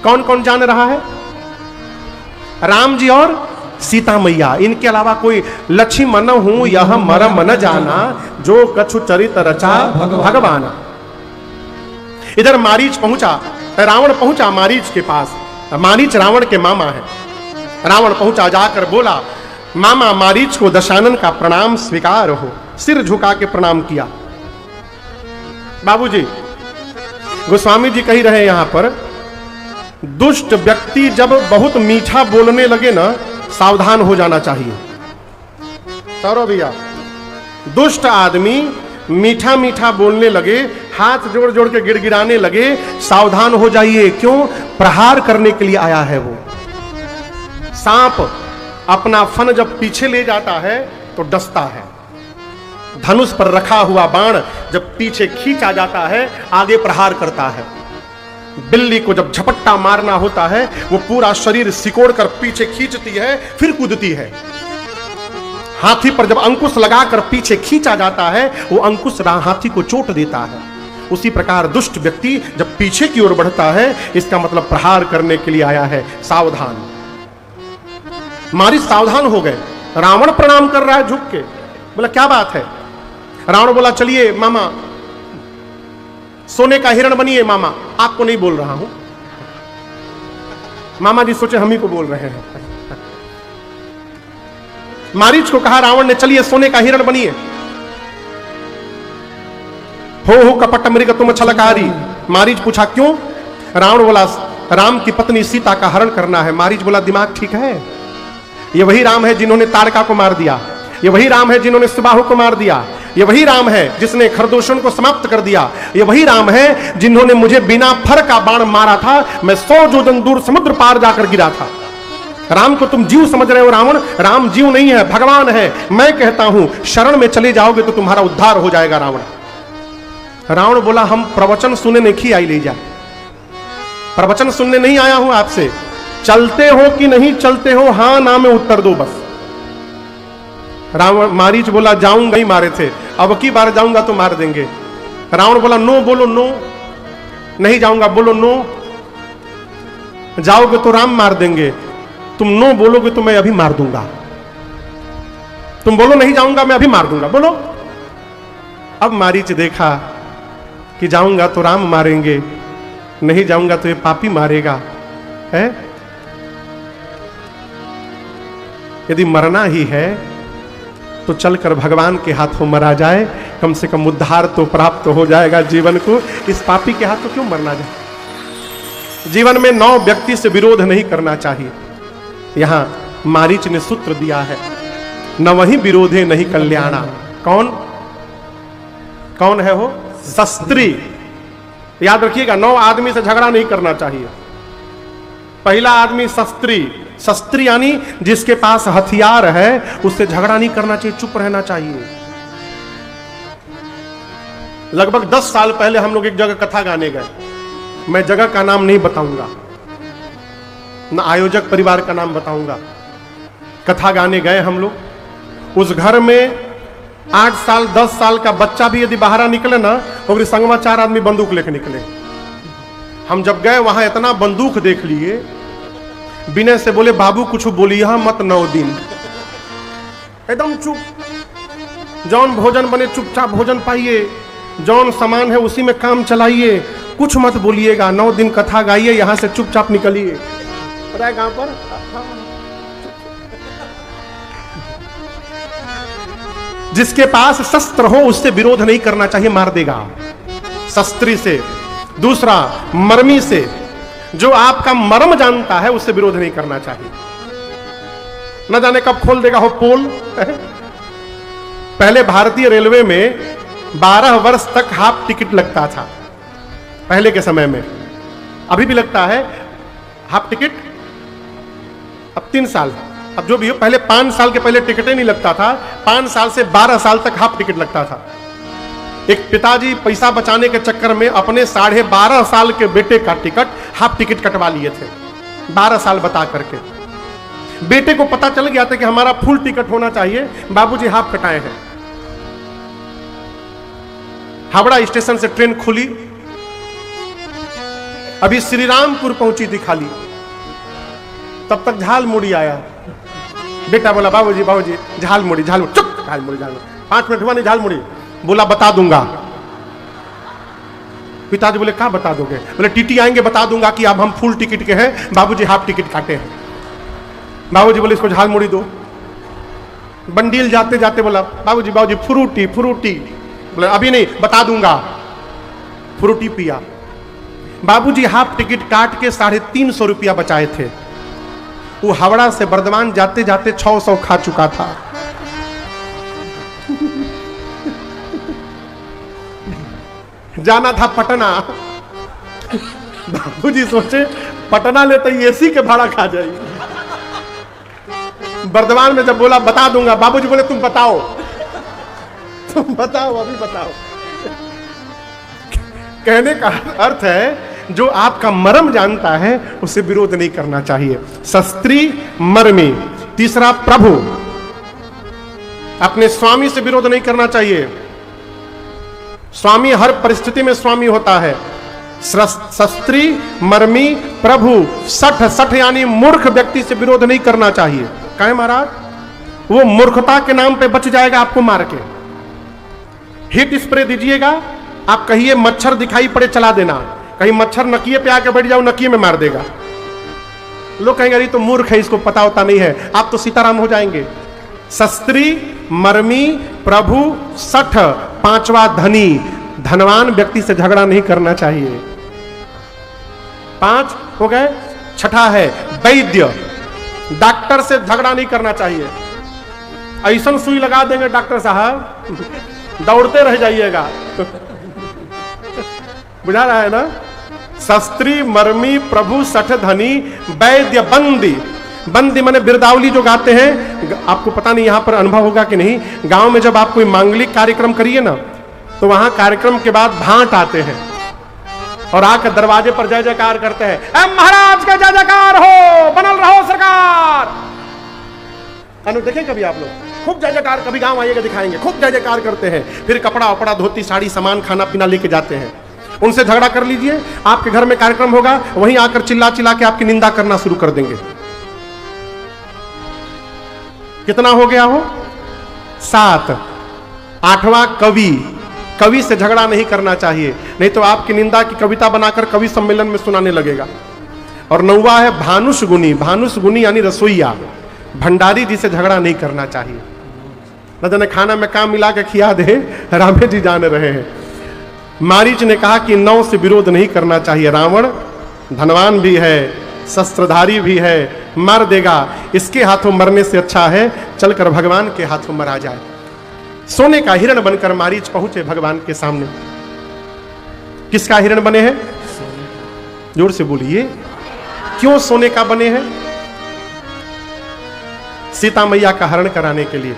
कौन कौन जान रहा है? राम जी और सीता मैया। इनके अलावा कोई लक्ष्मण हूं यह मरम न जाना, जो कछु चरित रचा भगवाना। इधर मारीच पहुंचा, रावण पहुंचा मारीच के पास। मारीच रावण के मामा है। रावण पहुंचा, जाकर बोला, मामा मारीच को दशानन का प्रणाम स्वीकार हो। सिर झुका के प्रणाम किया। बाबूजी, गोस्वामी जी कही रहे यहां पर, दुष्ट व्यक्ति जब बहुत मीठा बोलने लगे ना, सावधान हो जाना चाहिए। सौरभ भैया, दुष्ट आदमी मीठा मीठा बोलने लगे, हाथ जोड़ जोड़ के गिड़गिड़ाने लगे, सावधान हो जाइए। क्यों? प्रहार करने के लिए आया है वो। सांप अपना फन जब पीछे ले जाता है तो डसता है। धनुष पर रखा हुआ बाण जब पीछे खींचा जाता है, आगे प्रहार करता है। बिल्ली को जब झपट्टा मारना होता है, वो पूरा शरीर सिकोड़ कर पीछे खींचती है, फिर कूदती है। हाथी पर जब अंकुश लगाकर पीछे खींचा जाता है, वो अंकुश हाथी को चोट देता है। उसी प्रकार दुष्ट व्यक्ति जब पीछे की ओर बढ़ता है, इसका मतलब प्रहार करने के लिए आया है। सावधान। मारीच सावधान हो गए। रावण प्रणाम कर रहा है झुक के। बोला क्या बात है? रावण बोला, चलिए मामा, सोने का हिरण बनिए। मामा, आपको नहीं बोल रहा हूं। मामा जी सोचे हम ही को बोल रहे हैं। मारीच को कहा रावण ने, चलिए सोने का हिरण बनिए। हो कपट मृग तुम छलकारी। मारीच पूछा क्यों? रावण बोला, राम की पत्नी सीता का हरण करना है। मारीच बोला, दिमाग ठीक है? ये वही राम है जिन्होंने ताड़का को मार दिया। ये वही राम है जिन्होंने सुबाहु को मार दिया। ये वही राम है जिसने खरदूषण को समाप्त कर दिया। ये वही राम है जिन्होंने मुझे बिना फर का बाण मारा था। मैं 100 योजन दूर समुद्र पार जाकर गिरा था। राम को तुम जीव समझ रहे हो रावण। राम जीव नहीं है, भगवान है। मैं कहता हूं शरण में चले जाओगे तो तुम्हारा उद्धार हो जाएगा। रावण बोला, हम प्रवचन सुने नहीं आई ले जा। प्रवचन सुनने नहीं आया हूं आपसे। चलते हो कि नहीं चलते हो, हां ना में उत्तर दो बस। रावण मारीच बोला जाऊंगा ही मारे थे, अब की बार जाऊंगा तो मार देंगे। रावण बोला नो, बोलो नो, नहीं जाऊंगा बोलो नो, जाओगे तो राम मार देंगे, तुम नो बोलोगे तो मैं अभी मार दूंगा। तुम बोलो नहीं जाऊंगा, मैं अभी मार दूंगा, बोलो। अब मारीच देखा कि जाऊंगा तो राम मारेंगे, नहीं जाऊंगा तो ये पापी मारेगा है। यदि मरना ही है तो चलकर भगवान के हाथों मरा जाए, कम से कम उद्धार तो प्राप्त हो जाएगा जीवन को। इस पापी के हाथों क्यों मरना जाए? जीवन में 9 व्यक्ति से विरोध नहीं करना चाहिए। यहां मारीच ने सूत्र दिया है, न वही विरोधे नहीं कल्याणा। कौन कौन है वो? शस्त्री। याद रखिएगा, 9 आदमी से झगड़ा नहीं करना चाहिए। पहला आदमी शस्त्री। शस्त्री यानी जिसके पास हथियार है, उससे झगड़ा नहीं करना चाहिए, चुप रहना चाहिए। लगभग 10 साल पहले हम लोग एक जगह कथा गाने गए। मैं जगह का नाम नहीं बताऊंगा, न आयोजक परिवार का नाम बताऊंगा। कथा गाने गए हम लोग। उस घर में 8 साल 10 साल का बच्चा भी यदि बाहर निकले ना, तो संगमा 4 आदमी बंदूक लेके निकले। हम जब गए वहां इतना बंदूक देख लिए, विनय से बोले बाबू कुछ बोलिए मत 9 दिन। एकदम चुप। जौन भोजन बने चुपचाप भोजन पाइए, जौन सामान है उसी में काम चलाइए, कुछ मत बोलिएगा। 9 दिन कथा गाइए, यहां से चुपचाप निकलिए। पता है कहां पर? जिसके पास शस्त्र हो उससे विरोध नहीं करना चाहिए, मार देगा शस्त्री से। दूसरा, मर्मी से। जो आपका मर्म जानता है उससे विरोध नहीं करना चाहिए। न जाने कब खोल देगा हो पोल। पहले भारतीय रेलवे में 12 वर्ष तक हाफ टिकट लगता था, पहले के समय में। अभी भी लगता है हाफ टिकट, अब 3 साल। अब जो भी हो, पहले 5 साल के पहले टिकट ही नहीं लगता था। 5 साल से 12 साल तक हाफ टिकट लगता था। एक पिताजी पैसा बचाने के चक्कर में अपने 12.5 साल के बेटे का टिकट हाफ टिकट कटवा लिए थे, 12 साल बता करके। बेटे को पता चल गया था कि हमारा फुल टिकट होना चाहिए, बाबूजी हाफ कटाए हैं। हावड़ा स्टेशन से ट्रेन खुली, अभी श्रीरामपुर पहुंची थी खाली, तब तक झालमुड़ी आया। बेटा बोला बाबूजी बाबूजी झालमुड़ी झालमुड़ी, चुप झालमुड़ी झालमुड़ी। 5 मिनट हुआ नहीं, झालमुड़ी। बोला बता दूंगा। पिताजी बोले क्या बता दोगे? बोले टीटी आएंगे बता दूंगा कि अब हम फुल टिकट के हैं, बाबूजी हाफ टिकट काटे हैं। बाबूजी बोले इसको झालमुड़ी दो। बंडील जाते जाते बोला बाबूजी बाबूजी फ्रूटी फ्रूटी। बोले अभी नहीं, बता दूंगा। फ्रूटी पिया। बाबूजी हाफ टिकट काट के 350 रुपया बचाए थे। वो हावड़ा से बर्धमान जाते जाते 600 खा चुका था। जाना था पटना। बाबूजी सोचे पटना ले तो एसी के भाड़ा खा जाएगी। बर्धमान में जब बोला बता दूंगा, बाबूजी बोले तुम बताओ, तुम बताओ, अभी बताओ। कहने का अर्थ है जो आपका मर्म जानता है उसे विरोध नहीं करना चाहिए। शस्त्री, मर्मी। तीसरा, प्रभु। अपने स्वामी से विरोध नहीं करना चाहिए। स्वामी हर परिस्थिति में स्वामी होता है। शस्त्री, मर्मी, प्रभु। सठ यानी मूर्ख व्यक्ति से विरोध नहीं करना चाहिए। कहें महाराज, वो मूर्खता के नाम पे बच जाएगा आपको मार के। हीट स्प्रे दीजिएगा, आप कहिए मच्छर दिखाई पड़े चला देना, कहीं मच्छर नकिए पे आके बैठ जाओ, नकिए में मार देगा। लोग कहेंगे अरे तो मूर्ख है, इसको पता होता नहीं है। आप तो सीताराम हो जाएंगे। शस्त्री, मर्मी, प्रभु, सठ। 5वां, धनी। धनवान व्यक्ति से झगड़ा नहीं करना चाहिए। 5 हो गए। 6ठा है वैद्य। डॉक्टर से झगड़ा नहीं करना चाहिए। ऐसा सुई लगा देंगे डॉक्टर साहब, दौड़ते रह जाइएगा। बुझा रहा है ना? शस्त्री, मर्मी, प्रभु, सठ, धनी, वैद्य, बंदी। बंदी माने बिरदावली जो गाते हैं, आपको पता नहीं यहां पर अनुभव होगा कि नहीं। गांव में जब आप कोई मांगलिक कार्यक्रम करिए ना, तो वहां कार्यक्रम के बाद भांट आते हैं। और आकर दरवाजे पर जय जयकार करते हैं, ए महाराज का जय जयकार हो, बनल रहो सरकार। अनु देखें कभी आप लोग खूब जय जयकार, कभी गांव आइएगा दिखाएंगे, खूब जय जयकार करते हैं, फिर कपड़ा वपड़ा धोती साड़ी सामान खाना पीना लेके जाते हैं। उनसे झगड़ा कर लीजिए, आपके घर में कार्यक्रम होगा, वहीं आकर चिल्ला चिल्ला के आपकी निंदा करना शुरू कर देंगे। कितना हो गया हो? 7। 8वां कवि। कवि से झगड़ा नहीं करना चाहिए, नहीं तो आपकी निंदा की कविता बनाकर कवि सम्मेलन में सुनाने लगेगा। और 9वां है भानुष गुनी। भानुष गुनी यानी रसोईया, भंडारी जी से झगड़ा नहीं करना चाहिए। न जाने खाना में काम मिला के खिया दे, रामे जी जान रहे हैं। मारीच ने कहा कि 9 से विरोध नहीं करना चाहिए। रावण धनवान भी है, शस्त्रधारी भी है, मार देगा, इसके हाथों मरने से अच्छा है चलकर भगवान के हाथों मरा जाए। सोने का हिरण बनकर मारीच पहुंचे भगवान के सामने। किसका हिरण बने हैं? जोर से बोलिए, क्यों सोने का बने हैं? सीता मैया का हरण कराने के लिए।